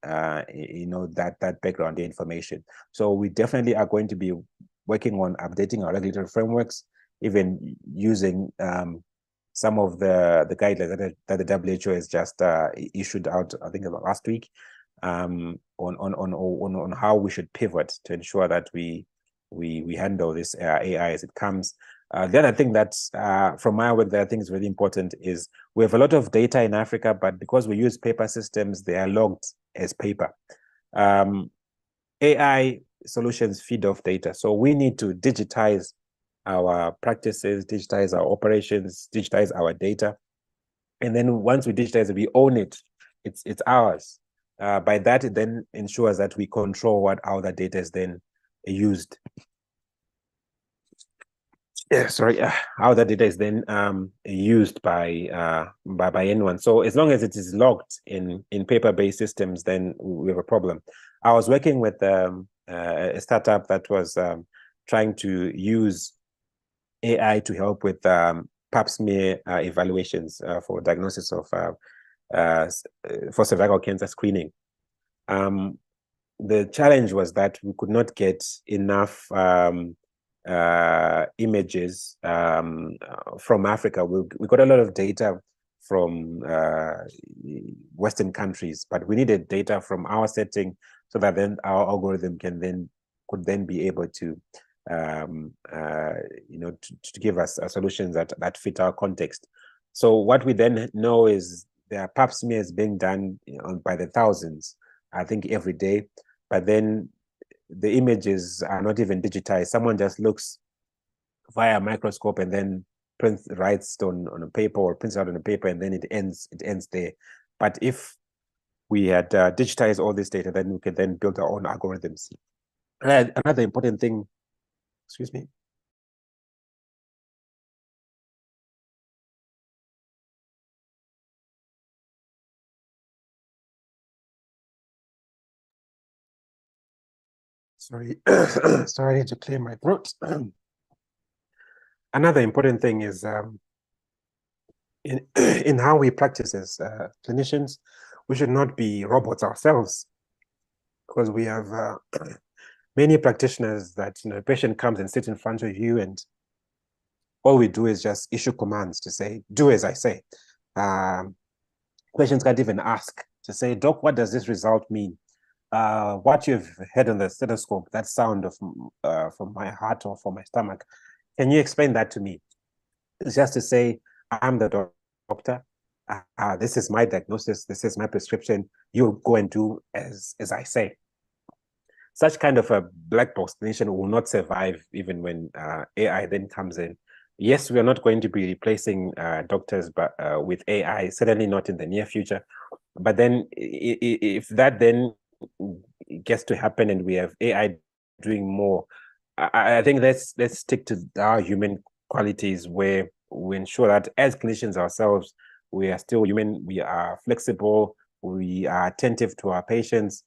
background information. So we definitely are going to be working on updating our regulatory frameworks, even using some of the guidelines that the WHO has just issued out, I think about last week, on how we should pivot to ensure that we handle this AI as it comes. The other thing that's from my work that I think is really important is we have a lot of data in Africa, but because we use paper systems, they are logged as paper. AI solutions feed off data, so we need to digitize our practices, digitize our operations, digitize our data, and then once we digitize it, we own it. It's ours. By that, it then ensures that we control how that data is then used. How that data is then used by anyone. So as long as it is logged in paper-based systems, then we have a problem. I was working with a startup that was trying to use AI to help with pap smear evaluations for diagnosis of for cervical cancer screening. The challenge was that we could not get enough images from Africa. We got a lot of data from Western countries, but we needed data from our setting so that then our algorithm could then be able to to give us solutions that fit our context. So what we then know is there are pap smears being done by the thousands, I think, every day, but then the images are not even digitized. Someone just looks via a microscope and then writes on a paper or prints out on a paper, and then it ends there. But if we had digitized all this data, then we could then build our own algorithms. Another important thing, excuse me. Sorry, sorry, I need to clear my throat. Another important thing is in how we practice as clinicians, we should not be robots ourselves, because we have many practitioners that a patient comes and sits in front of you, and all we do is just issue commands to say, do as I say. Patients can't even ask to say, doc, what does this result mean? What you've heard on the stethoscope, that sound of from my heart or from my stomach, can you explain that to me? It's just to say, I'm the doctor. This is my diagnosis. This is my prescription. You go and do as I say. Such kind of a black box clinician will not survive even when AI then comes in. Yes, we are not going to be replacing doctors, but with AI, certainly not in the near future. But then if that then gets to happen and we have AI doing more, I think let's stick to our human qualities, where we ensure that as clinicians ourselves, we are still human, we are flexible, we are attentive to our patients,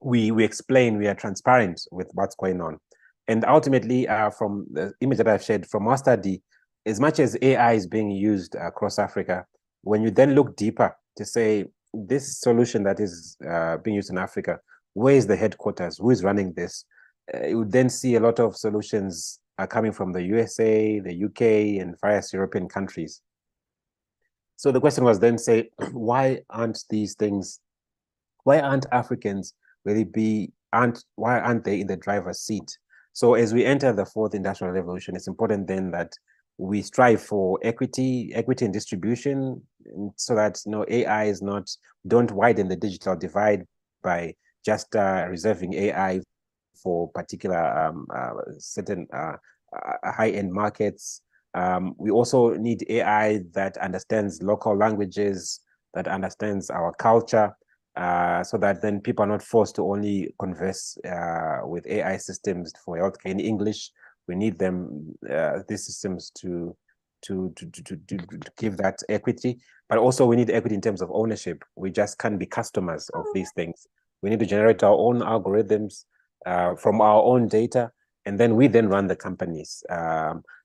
we explain, we are transparent with what's going on. And ultimately, from the image that I've shared from our study, as much as AI is being used across Africa, when you then look deeper to say, this solution that is being used in Africa, where is the headquarters? Who is running this? You would then see a lot of solutions are coming from the USA, the UK, and various European countries. So the question was then, say, why aren't Africans really why aren't they in the driver's seat? So as we enter the fourth industrial revolution, it's important then that we strive for equity in distribution, so that AI don't widen the digital divide by just reserving AI for particular certain high-end markets. We also need AI that understands local languages, that understands our culture, so that then people are not forced to only converse with AI systems for healthcare in English We need them, these systems to give that equity, but also we need equity in terms of ownership. We just can't be customers of these things. We need to generate our own algorithms from our own data, and then we then run the companies,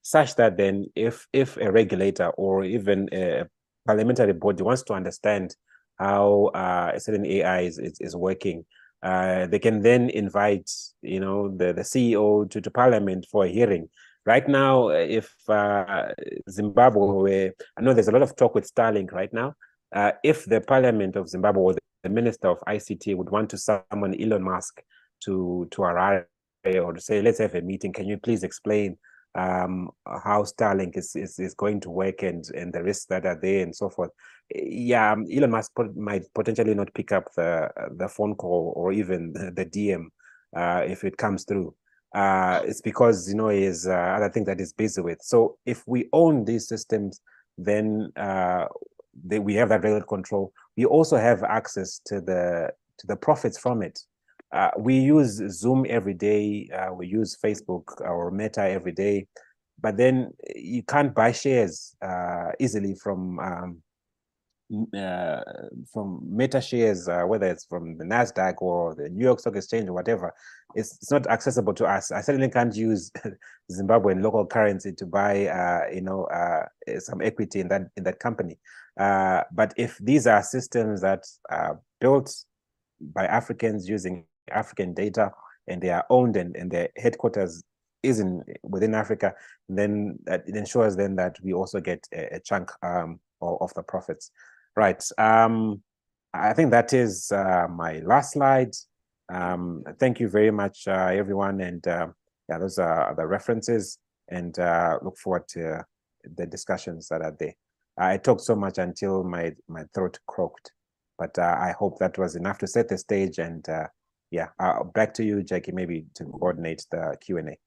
such that then if a regulator or even a parliamentary body wants to understand how a certain AI is working, they can then invite, you know, the CEO to Parliament for a hearing. Right now, if Zimbabwe, I know there's a lot of talk with Starlink right now. If the Parliament of Zimbabwe or the Minister of ICT would want to summon Elon Musk to Harare or to say, let's have a meeting, can you please explain how Starlink is going to work and the risks that are there and so forth. Yeah, Elon Musk might potentially not pick up the phone call or even the DM if it comes through. It's because, you know, he has other things that he's busy with. So if we own these systems, then we have that regular control. We also have access to the profits from it. We use Zoom every day. We use Facebook or Meta every day, but then you can't buy shares easily from Meta shares, whether it's from the NASDAQ or the New York Stock Exchange or whatever. It's not accessible to us. I certainly can't use Zimbabwean local currency to buy, you know, some equity in that company. But if these are systems that are built by Africans using African data and they are owned and their headquarters is within Africa, then it ensures then that we also get a chunk of the profits. Right. I think that is my last slide. Thank you very much, everyone. And yeah, those are the references, and look forward to the discussions that are there. I talked so much until my throat croaked, but I hope that was enough to set the stage. And yeah, back to you, Jackie, maybe to coordinate the Q&A.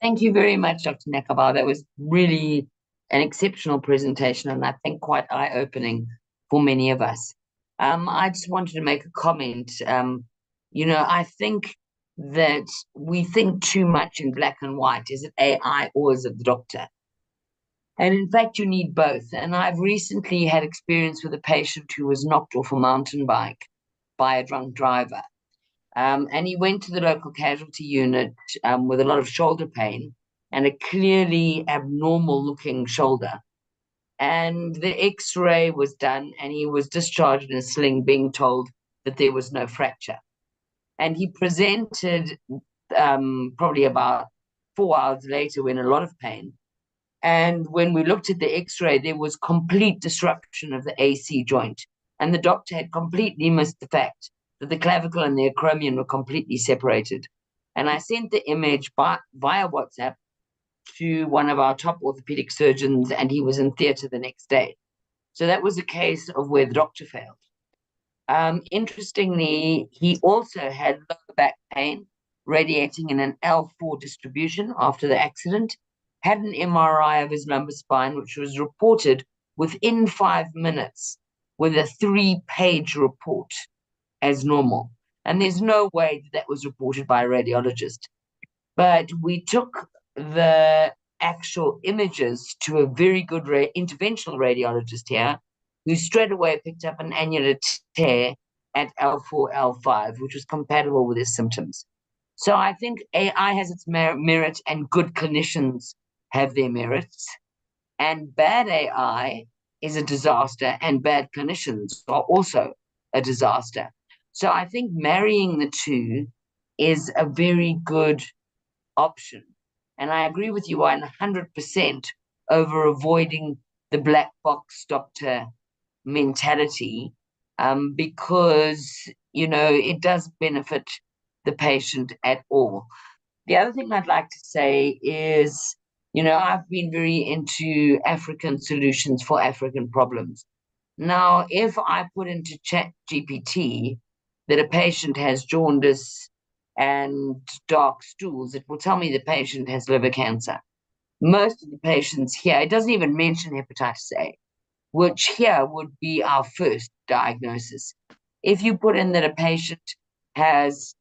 Thank you very much, Dr. Nyakabau. That was really an exceptional presentation, and I think quite eye-opening for many of us. I just wanted to make a comment. You know, I think that we think too much in black and white. Is it AI or is it the doctor? And in fact, you need both. And I've recently had experience with a patient who was knocked off a mountain bike by a drunk driver. And he went to the local casualty unit with a lot of shoulder pain and a clearly abnormal looking shoulder. And the X-ray was done and he was discharged in a sling, being told that there was no fracture. And he presented probably about 4 hours later in a lot of pain. And when we looked at the X-ray, there was complete disruption of the AC joint. And the doctor had completely missed the fact that the clavicle and the acromion were completely separated. And I sent the image via WhatsApp to one of our top orthopedic surgeons, and he was in theater the next day. So that was a case of where the doctor failed. Interestingly, he also had lower back pain, radiating in an L4 distribution after the accident, had an MRI of his lumbar spine, which was reported within 5 minutes with a 3-page report as normal. And there's no way that was reported by a radiologist. But we took the actual images to a very good interventional radiologist here, who straight away picked up an annular tear at L4, L5, which was compatible with his symptoms. So I think AI has its merit, and good clinicians have their merits. And bad AI is a disaster, and bad clinicians are also a disaster. So I think marrying the two is a very good option. And I agree with you 100% over avoiding the black box doctor mentality, because, you know, it does benefit the patient at all. The other thing I'd like to say is, you know, I've been very into African solutions for African problems. Now, if I put into ChatGPT that a patient has jaundice and dark stools, it will tell me the patient has liver cancer. Most of the patients here, it doesn't even mention hepatitis A, which here would be our first diagnosis. If you put in that a patient has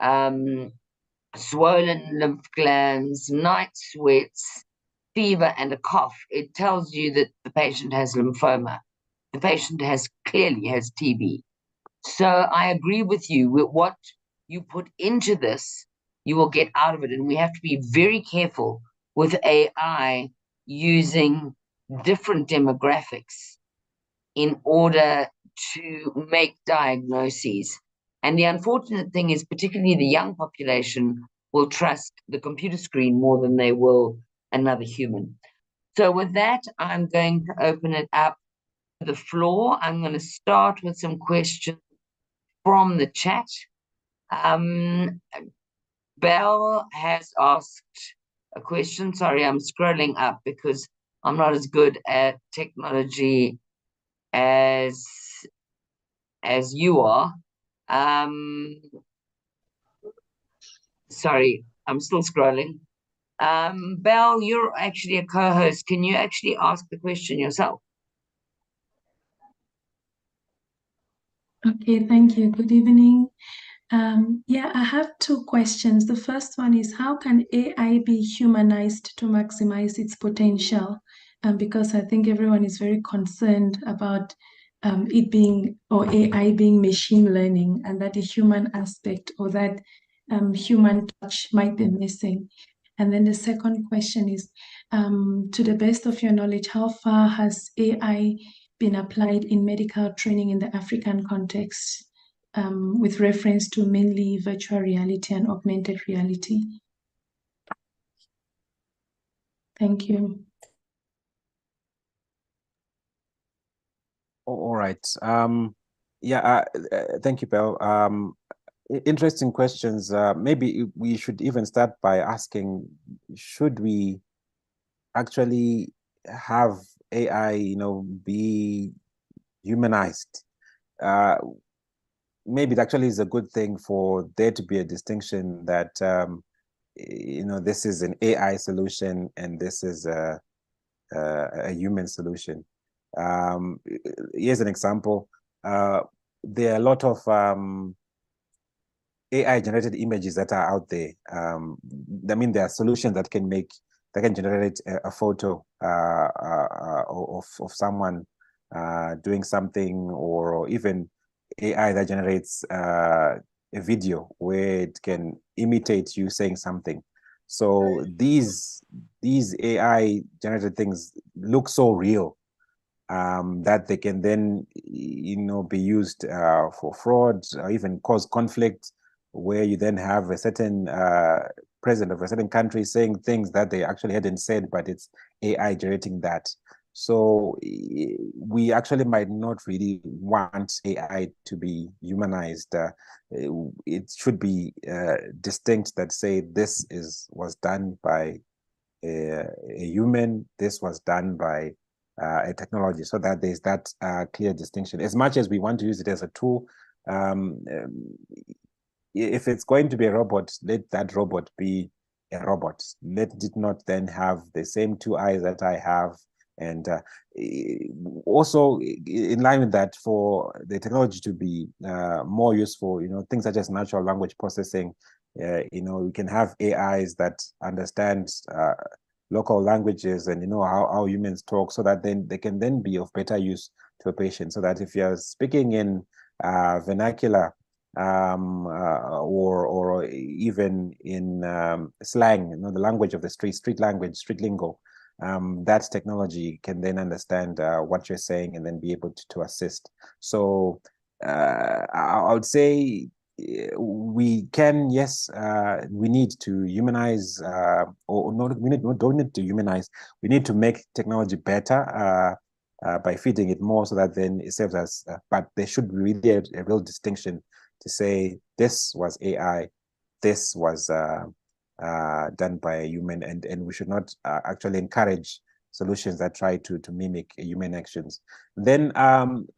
swollen lymph glands, night sweats, fever, and a cough, it tells you that the patient has lymphoma. The patient clearly has TB. So I agree with you. With what you put into this, you will get out of it. And we have to be very careful with AI using different demographics in order to make diagnoses. And the unfortunate thing is, particularly the young population will trust the computer screen more than they will another human. So with that, I'm going to open it up to the floor. I'm going to start with some questions from the chat. Belle has asked a question. Sorry, I'm scrolling up because I'm not as good at technology as you are. Sorry, I'm still scrolling. Belle, you're actually a co-host. Can you actually ask the question yourself? Okay, thank you. Good evening. Yeah, I have two questions. The first one is, how can AI be humanized to maximize its potential? Because I think everyone is very concerned about it being, or AI being machine learning, and that the human aspect or that human touch might be missing. And then the second question is, to the best of your knowledge, how far has AI been applied in medical training in the African context, with reference to mainly virtual reality and augmented reality? Thank you. All right. Thank you, Belle. Interesting questions. Maybe we should even start by asking, should we actually have AI, be humanized? Maybe it actually is a good thing for there to be a distinction that, this is an AI solution and this is a human solution. Here's an example. There are a lot of AI-generated images that are out there. There are solutions that can generate a photo of someone doing something, or even AI that generates a video where it can imitate you saying something. So these AI-generated things look so real that they can then, be used for fraud or even cause conflict, where you then have a certain president of a certain country saying things that they actually hadn't said, but it's AI generating that. So we actually might not really want AI to be humanized. It should be distinct, that say this was done by a human, this was done by a technology, so that there's that clear distinction. As much as we want to use it as a tool, if it's going to be a robot, let that robot be a robot. Let it not then have the same two eyes that I have. And also, in line with that, for the technology to be more useful, things such as natural language processing, we can have AIs that understand local languages and how humans talk, so that then they can then be of better use to a patient. So that if you're speaking in vernacular, or even in slang, the language of the street language, street lingo, that technology can then understand what you're saying and then be able to assist. So I would say we can, yes, we need to humanize, or not, don't need to humanize, we need to make technology better by feeding it more, so that then it serves us, but there should be really a real distinction to say this was AI, this was done by a human, and we should not actually encourage solutions that try to mimic human actions. Then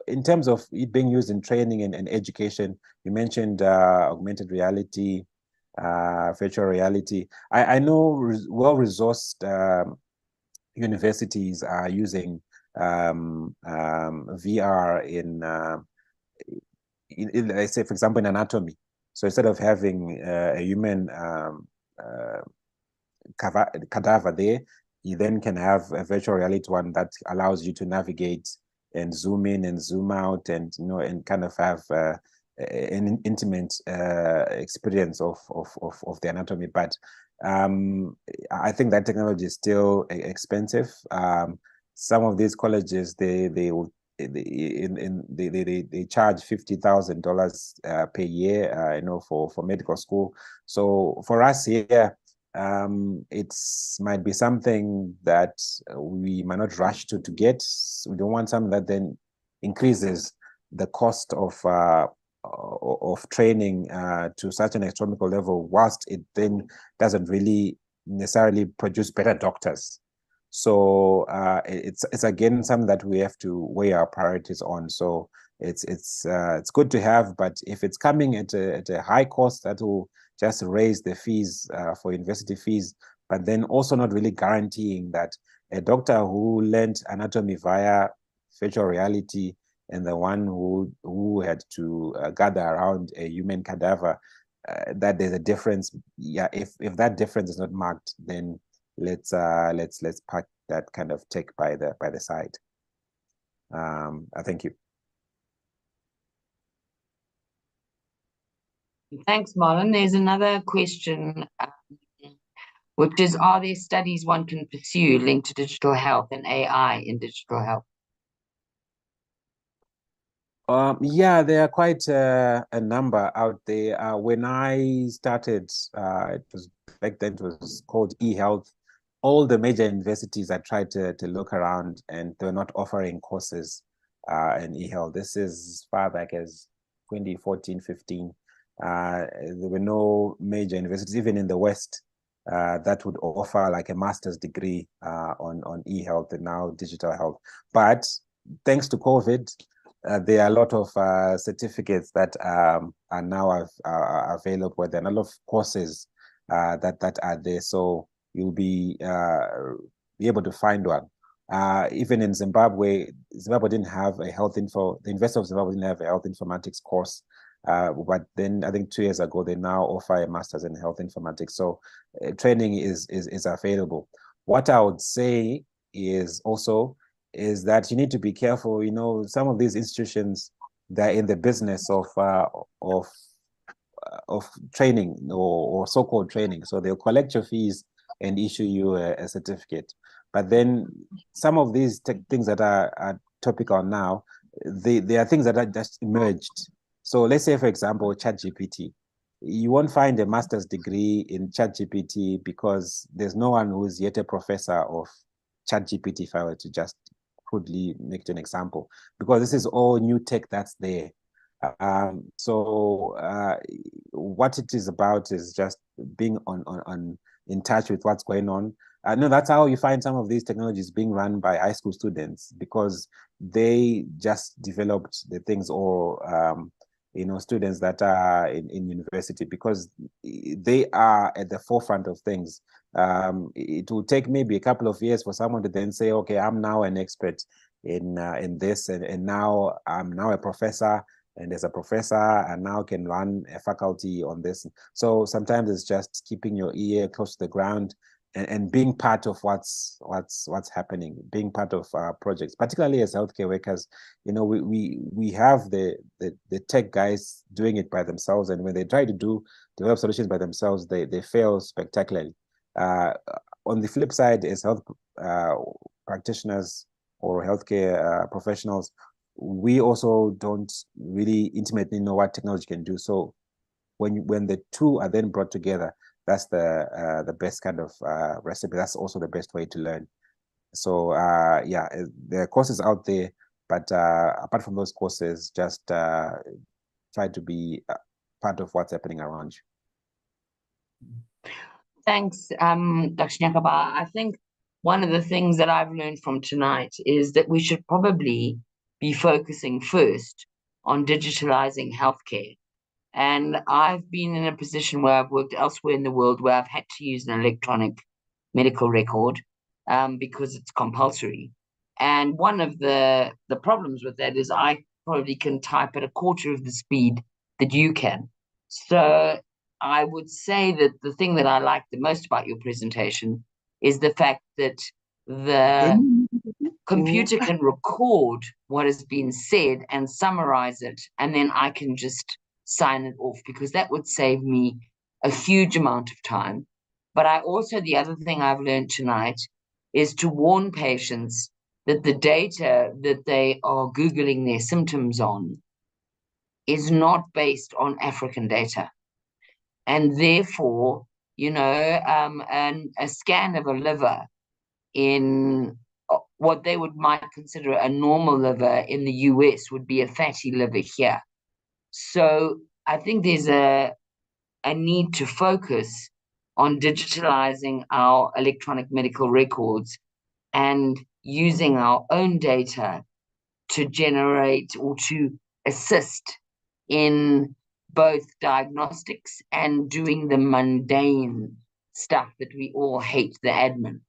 in terms of it being used in training and education, you mentioned augmented reality, virtual reality. I know well-resourced universities are using VR in let's say, for example, in anatomy. So instead of having a human cadaver there, you then can have a virtual reality one that allows you to navigate and zoom in and zoom out, and and kind of have an intimate experience of the anatomy. But I think that technology is still expensive. Some of these colleges they charge $50,000 per year, for medical school. So for us here, it's might be something that we might not rush to get. We don't want something that then increases the cost of training to such an astronomical level, whilst it then doesn't really necessarily produce better doctors. So it's again something that we have to weigh our priorities on. So it's good to have, but if it's coming at a high cost, that will just raise the fees for university fees, but then also not really guaranteeing that a doctor who learned anatomy via virtual reality and the one who had to gather around a human cadaver, that there's a difference. Yeah, if that difference is not marked, then let's park that kind of tech by the side. Thank you. Thanks, Marlon. There's another question, which is, are there studies one can pursue linked to digital health and AI in digital health? Yeah, there are quite a number out there. When I started, it was back then, it was called eHealth. All the major universities I tried to look around, and they were not offering courses in eHealth. This is far back as 2014, 15. There were no major universities, even in the West, that would offer like a master's degree on eHealth and now digital health. But thanks to COVID, there are a lot of certificates that are now available. There are a lot of courses that are there, so you'll be able to find one. Even in Zimbabwe didn't have a health info. The University of Zimbabwe didn't have a health informatics course, but then I think 2 years ago they now offer a master's in health informatics. So training is available. What I would say is also that you need to be careful. Some of these institutions, they're in the business of training or so-called training. So they'll collect your fees and issue you a certificate. But then some of these things that are topical now, they are things that are just emerged. So let's say, for example, ChatGPT. You won't find a master's degree in ChatGPT because there's no one who's yet a professor of ChatGPT, if I were to just crudely make an example, because this is all new tech that's there. So what it is about is just being in touch with what's going on. No, that's how you find some of these technologies being run by high school students, because they just developed the things, or students that are in university, because they are at the forefront of things. It will take maybe a couple of years for someone to then say, okay, I'm now an expert in this, and now I'm now a professor, and as a professor, I now can run a faculty on this. So sometimes it's just keeping your ear close to the ground and being part of what's happening, being part of projects, particularly as healthcare workers. We have the tech guys doing it by themselves, and when they try to develop solutions by themselves, they fail spectacularly. On the flip side, as health practitioners or healthcare professionals, we also don't really intimately know what technology can do. So when the two are then brought together, that's the best kind of recipe. That's also the best way to learn. So yeah, there are courses out there, but apart from those courses, just try to be part of what's happening around you. Thanks, Dr. Nyakabau. I think one of the things that I've learned from tonight is that we should probably be focusing first on digitalizing healthcare. And I've been in a position where I've worked elsewhere in the world where I've had to use an electronic medical record because it's compulsory. And one of the problems with that is I probably can type at a quarter of the speed that you can. So I would say that the thing that I like the most about your presentation is the fact that the computer can record what has been said and summarize it, and then I can just sign it off, because that would save me a huge amount of time. But the other thing I've learned tonight is to warn patients that the data that they are Googling their symptoms on is not based on African data. And therefore, a scan of a liver in what they might consider a normal liver in the US would be a fatty liver here. So I think there's a need to focus on digitalizing our electronic medical records and using our own data to generate or to assist in both diagnostics and doing the mundane stuff that we all hate, the admin.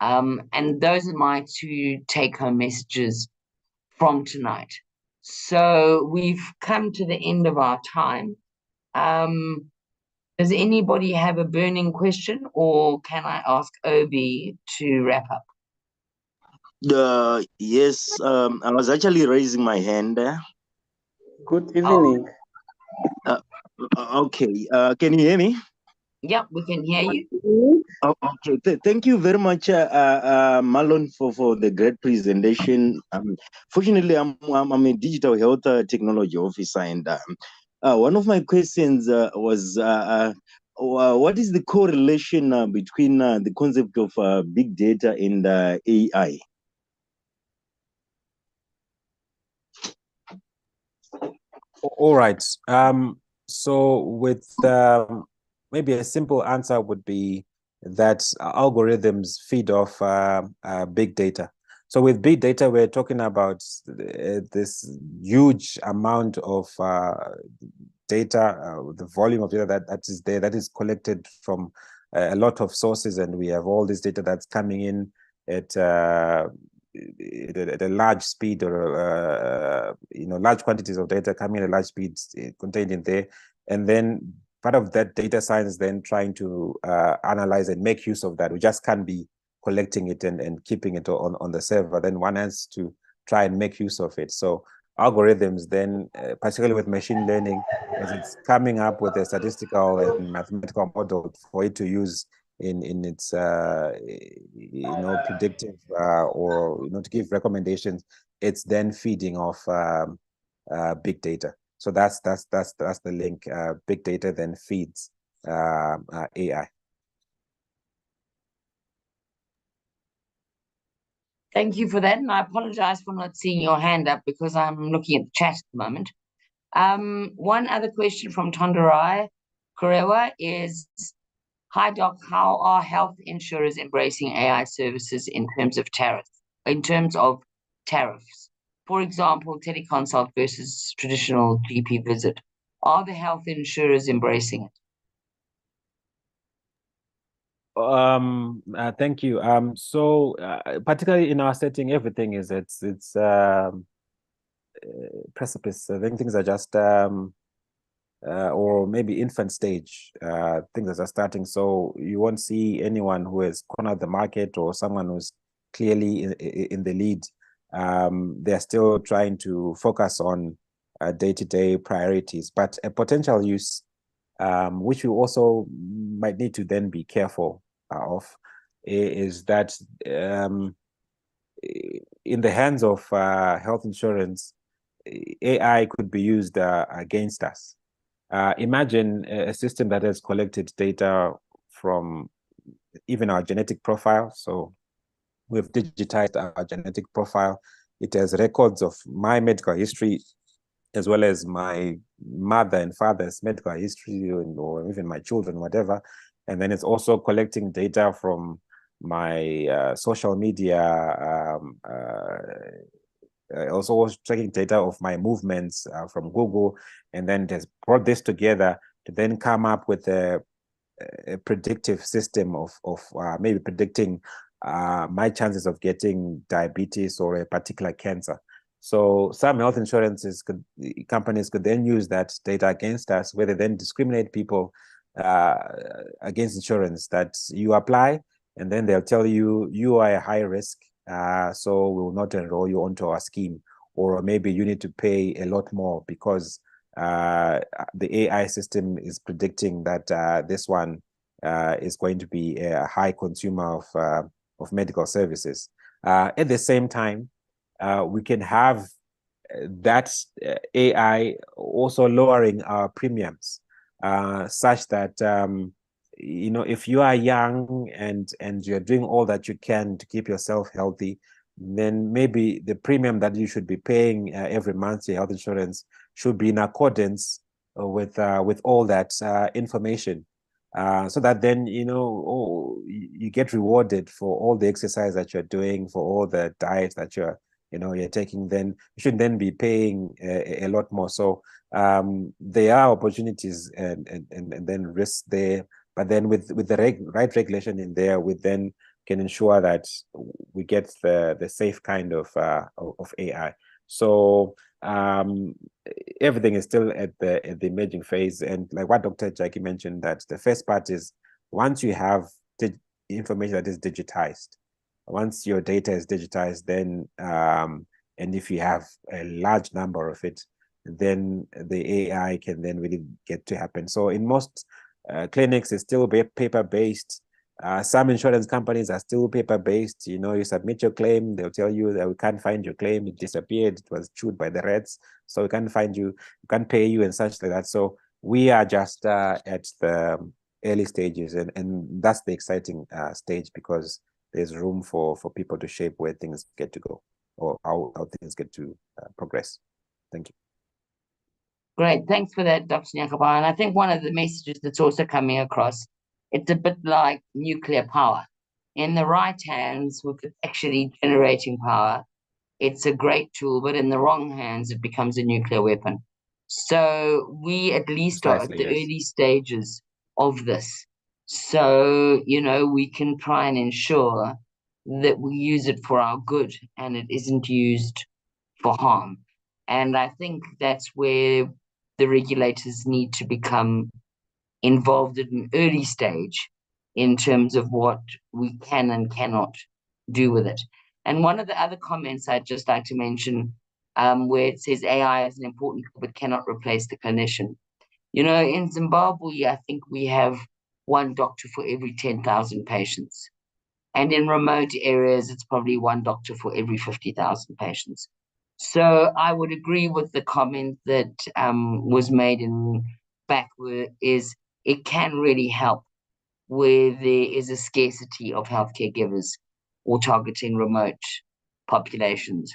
And those are my two take-home messages from tonight. So we've come to the end of our time. Does anybody have a burning question, or can I ask Obi to wrap up? Yes, I was actually raising my hand. Good evening. Okay, can you hear me? Yeah, we can hear you. Okay, thank you very much, Marlon, for the great presentation. Fortunately, I'm a digital health technology officer, and one of my questions was, what is the correlation between the concept of big data and AI? All right. So with maybe a simple answer would be that algorithms feed off big data. So with big data, we're talking about this huge amount of data, the volume of data that is there, that is collected from a lot of sources, and we have all this data that's coming in at a large speed, or large quantities of data coming at large speeds contained in there, and then part of that data science then trying to analyze and make use of that. We just can't be collecting it and keeping it on the server. Then one has to try and make use of it. So algorithms then, particularly with machine learning, as it's coming up with a statistical and mathematical model for it to use in its predictive or to give recommendations, it's then feeding off big data. So that's the link. Big data then feeds AI. Thank you for that, and I apologize for not seeing your hand up because I'm looking at the chat at the moment. One other question from Tonderai Kurewa is, hi, Doc, how are health insurers embracing AI services in terms of tariffs? For example, teleconsult versus traditional GP visit. Are the health insurers embracing it? Thank you. So particularly in our setting, everything is it's precipice. I think things are just or maybe infant stage. Things are starting, so you won't see anyone who has cornered the market or someone who's clearly in the lead. They're still trying to focus on day-to-day priorities, but a potential use, which we also might need to then be careful of, is that in the hands of health insurance, AI could be used against us. Imagine a system that has collected data from even our genetic profile. So we've digitized our genetic profile. It has records of my medical history, as well as my mother and father's medical history, or even my children, whatever. And then it's also collecting data from my social media, also tracking data of my movements from Google, and then it has brought this together to then come up with a predictive system of maybe predicting my chances of getting diabetes or a particular cancer. So some health insurances companies could then use that data against us, where they then discriminate people against insurance, that you apply, and then they'll tell you, you are a high risk, so we will not enroll you onto our scheme. Or maybe you need to pay a lot more because the AI system is predicting that this one is going to be a high consumer of medical services. At the same time, we can have that AI also lowering our premiums, such that you know, if you are young and you're doing all that you can to keep yourself healthy, then maybe the premium that you should be paying every month, your health insurance, should be in accordance with all that information, so that then, you know, you get rewarded for all the exercise that you're doing, for all the diet that you're taking. Then you should then be paying a lot more. So there are opportunities and then risks there, but then with the right regulation in there, we then can ensure that we get the safe kind of AI. So everything is still at the emerging phase, and like what Dr. Jackie mentioned, that the first part is, once you have information that is digitized, once your data is digitized, then and if you have a large number of it, then the AI can then really get to happen. So in most clinics, it's still paper-based. Some insurance companies are still paper-based. You know, you submit your claim, they'll tell you that we can't find your claim, it disappeared, it was chewed by the rats, so we can't find you, we can't pay you, and such like that. So we are just at the early stages, and that's the exciting stage, because there's room for people to shape where things get to go, or how things get to progress. Thank you. Great, thanks for that, Dr. Nyakabau. And I think one of the messages that's also coming across, it's a bit like nuclear power. In the right hands, with actually generating power, it's a great tool, but in the wrong hands, it becomes a nuclear weapon. So we at least are at the early stages of this. So, you know, we can try and ensure that we use it for our good and it isn't used for harm. And I think that's where the regulators need to become involved at an early stage in terms of what we can and cannot do with it. And one of the other comments I'd just like to mention, where it says AI is an important but cannot replace the clinician. You know, in Zimbabwe, I think we have one doctor for every 10,000 patients. And in remote areas, it's probably one doctor for every 50,000 patients. So I would agree with the comment that was made in backward, is it can really help where there is a scarcity of healthcare givers or targeting remote populations.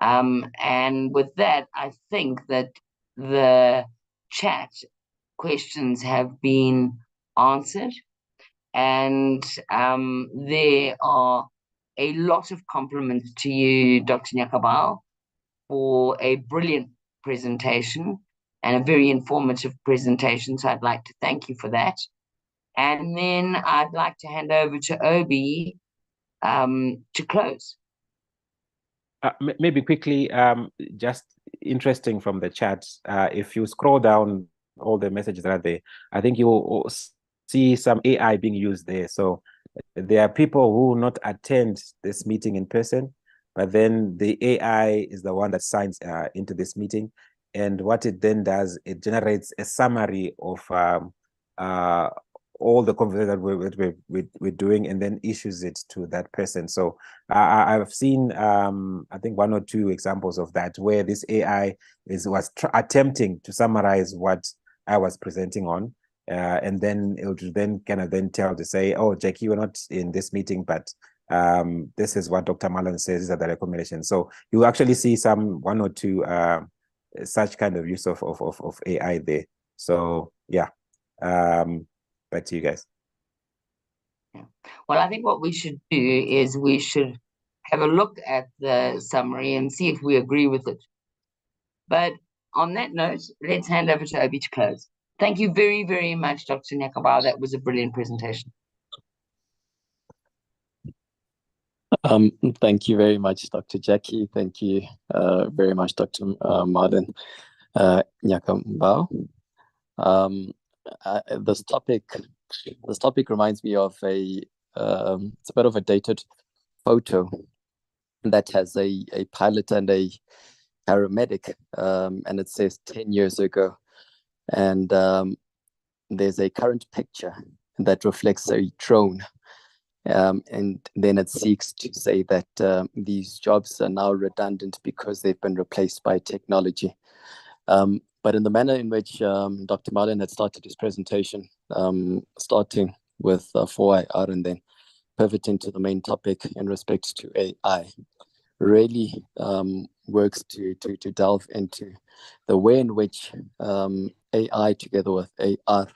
And with that, I think that the chat questions have been answered, and there are a lot of compliments to you, Dr. Nyakabau, for a brilliant presentation and a very informative presentation. So I'd like to thank you for that. And then I'd like to hand over to Obi to close. Maybe quickly, just interesting from the chat, if you scroll down all the messages that are there, I think you will see some AI being used there. So there are people who will not attend this meeting in person, but then the AI is the one that signs into this meeting. And what it then does, it generates a summary of all the conversations that we're doing, and then issues it to that person. So I've seen, I think, 1 or 2 examples of that, where this AI was attempting to summarize what I was presenting on. And then it would then kind of tell to say, oh, Jackie, you're not in this meeting, but this is what Dr. Marlon says, these are the recommendations. So you actually see some 1 or 2 such kind of use of AI there. So yeah, back to you guys. Yeah. Well, I think what we should do is we should have a look at the summary and see if we agree with it. But on that note, let's hand over to Obi to close. Thank you very, very much, Dr. Nyakabau. That was a brilliant presentation. Thank you very much, Dr. Jackie. Thank you very much, Dr. Marlon Nyakabau. This topic reminds me of it's a bit of a dated photo that has a pilot and a paramedic, and it says 10 years ago. And there's a current picture that reflects a drone. And then it seeks to say that these jobs are now redundant because they've been replaced by technology. But in the manner in which Dr. Marlon had started his presentation, starting with 4IR and then pivoting to the main topic in respect to AI, really works to delve into the way in which AI together with AR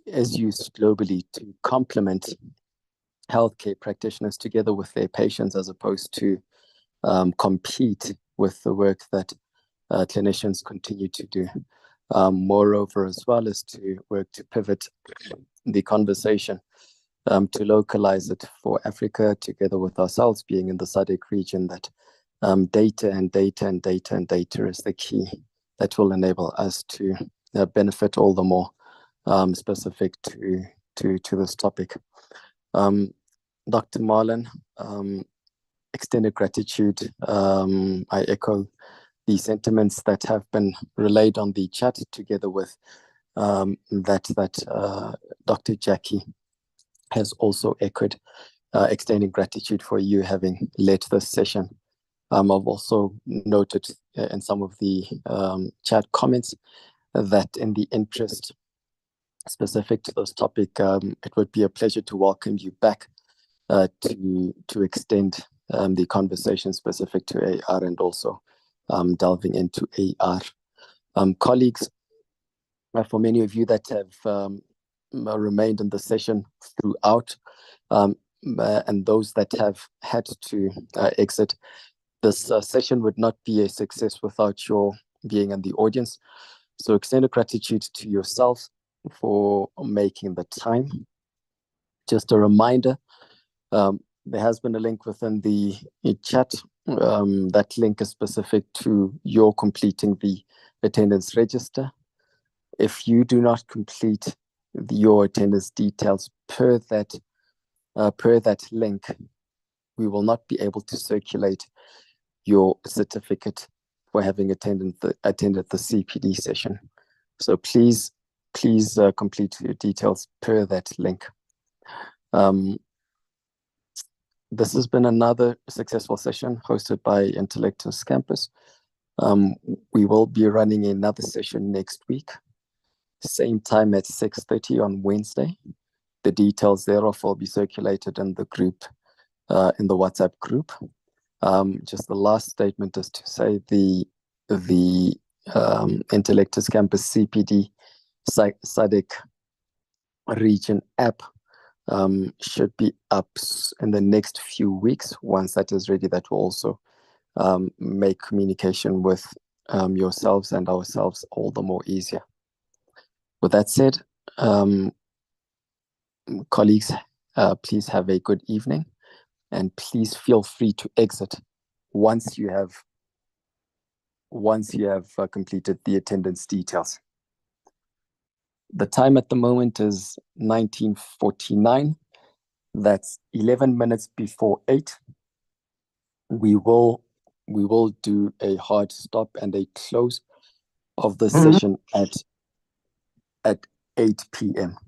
is used globally to complement healthcare practitioners together with their patients, as opposed to compete with the work that clinicians continue to do. Moreover, as well as to work to pivot the conversation to localize it for Africa, together with ourselves being in the SADC region, that data is the key that will enable us to benefit all the more, specific to this topic. Dr. Marlon, extended gratitude. I echo the sentiments that have been relayed on the chat, together with that Dr. Jackie has also echoed, extending gratitude for you having led this session. I've also noted in some of the chat comments that in the interest specific to this topic, it would be a pleasure to welcome you back to extend the conversation specific to AR, and also delving into AR. Colleagues, for many of you that have remained in the session throughout, and those that have had to exit, this session would not be a success without your being in the audience. So extended gratitude to yourself for making the time. Just a reminder, there has been a link within the chat. That link is specific to your completing the attendance register. If you do not complete your attendance details per that link, we will not be able to circulate your certificate for having attended the CPD session. So please complete your details per that link. This has been another successful session hosted by Intellectus Campus. We will be running another session next week, same time at 6:30 on Wednesday. The details thereof will be circulated in the group, in the WhatsApp group. Just the last statement is to say the Intellectus Campus CPD SADC region app should be up in the next few weeks. Once that is ready, that will also make communication with yourselves and ourselves all the more easier. With that said, colleagues, please have a good evening, and please feel free to exit once you have completed the attendance details. The time at the moment is 19:49. That's 11 minutes before 8. We will do a hard stop and a close of the session at 8 p.m.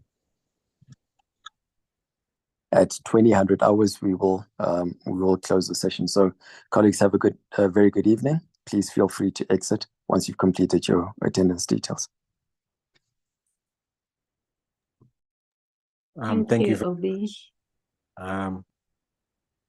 At 2000 hours, we will close the session. So, colleagues, have a very good evening. Please feel free to exit once you've completed your attendance details. Thank you. Obi.